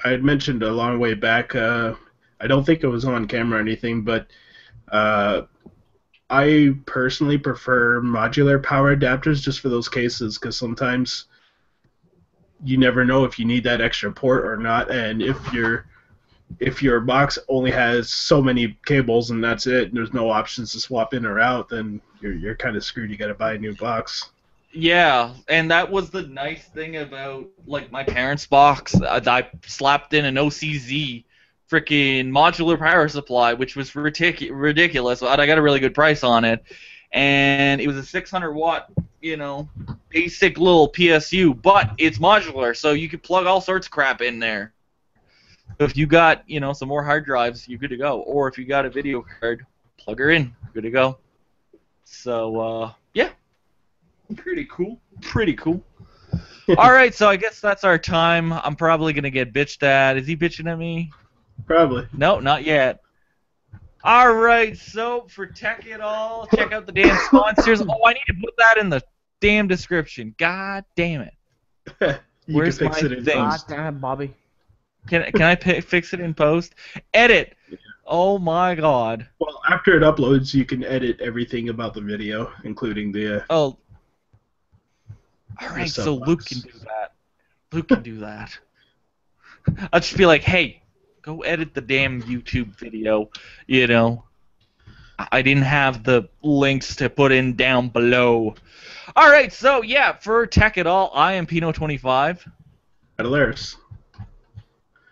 had mentioned a long way back. I don't think it was on camera or anything, but I personally prefer modular power adapters just for those cases, because sometimes you never know if you need that extra port or not, and if your box only has so many cables and that's it, and there's no options to swap in or out, then you're kind of screwed. You got to buy a new box. Yeah, and that was the nice thing about like my parents' box. I slapped in an OCZ freaking modular power supply, which was ridiculous. I got a really good price on it, and it was a 600 watt, basic little PSU, but it's modular, so you could plug all sorts of crap in there. So if you got, some more hard drives, you're good to go. Or if you got a video card, plug her in, good to go. So, yeah. Pretty cool. Pretty cool. All right, so I guess that's our time. I'm probably going to get bitched at. Is he bitching at me? Probably. No, not yet. All right, so for TechItAll, check out the damn sponsors. Oh, I need to put that in the damn description. God damn it. Where's my thing? God damn it, Bobby. Can I fix it in post? Edit. Yeah. Oh my god. Well, after it uploads, you can edit everything about the video, including the. Oh. All right, so Luke can do that. Luke can do that. I'll just be like, hey, go edit the damn YouTube video. I didn't have the links to put in down below. All right, so yeah, for TechItAll, I am Pino25. Hilarious.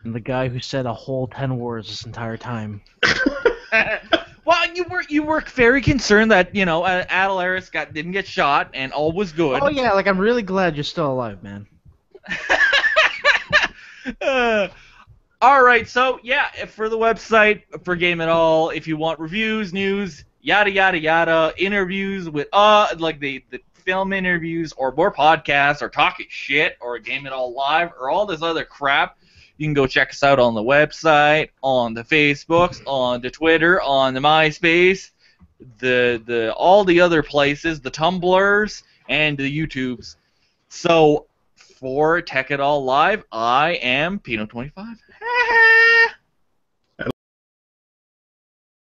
And the guy who said a whole 10 words this entire time. Well, you were very concerned that Adelaris didn't get shot and all was good. Oh yeah, I'm really glad you're still alive, man. All right, so yeah, for the website for GameItAll, if you want reviews, news, yada yada yada, interviews with like the film interviews or more podcasts or talking shit or GameItAll live or all this other crap. You can go check us out on the website, on the Facebooks, on the Twitter, on the MySpace, the all the other places, the Tumblrs, and the YouTubes. So for TechItAll Live, I am Pino25.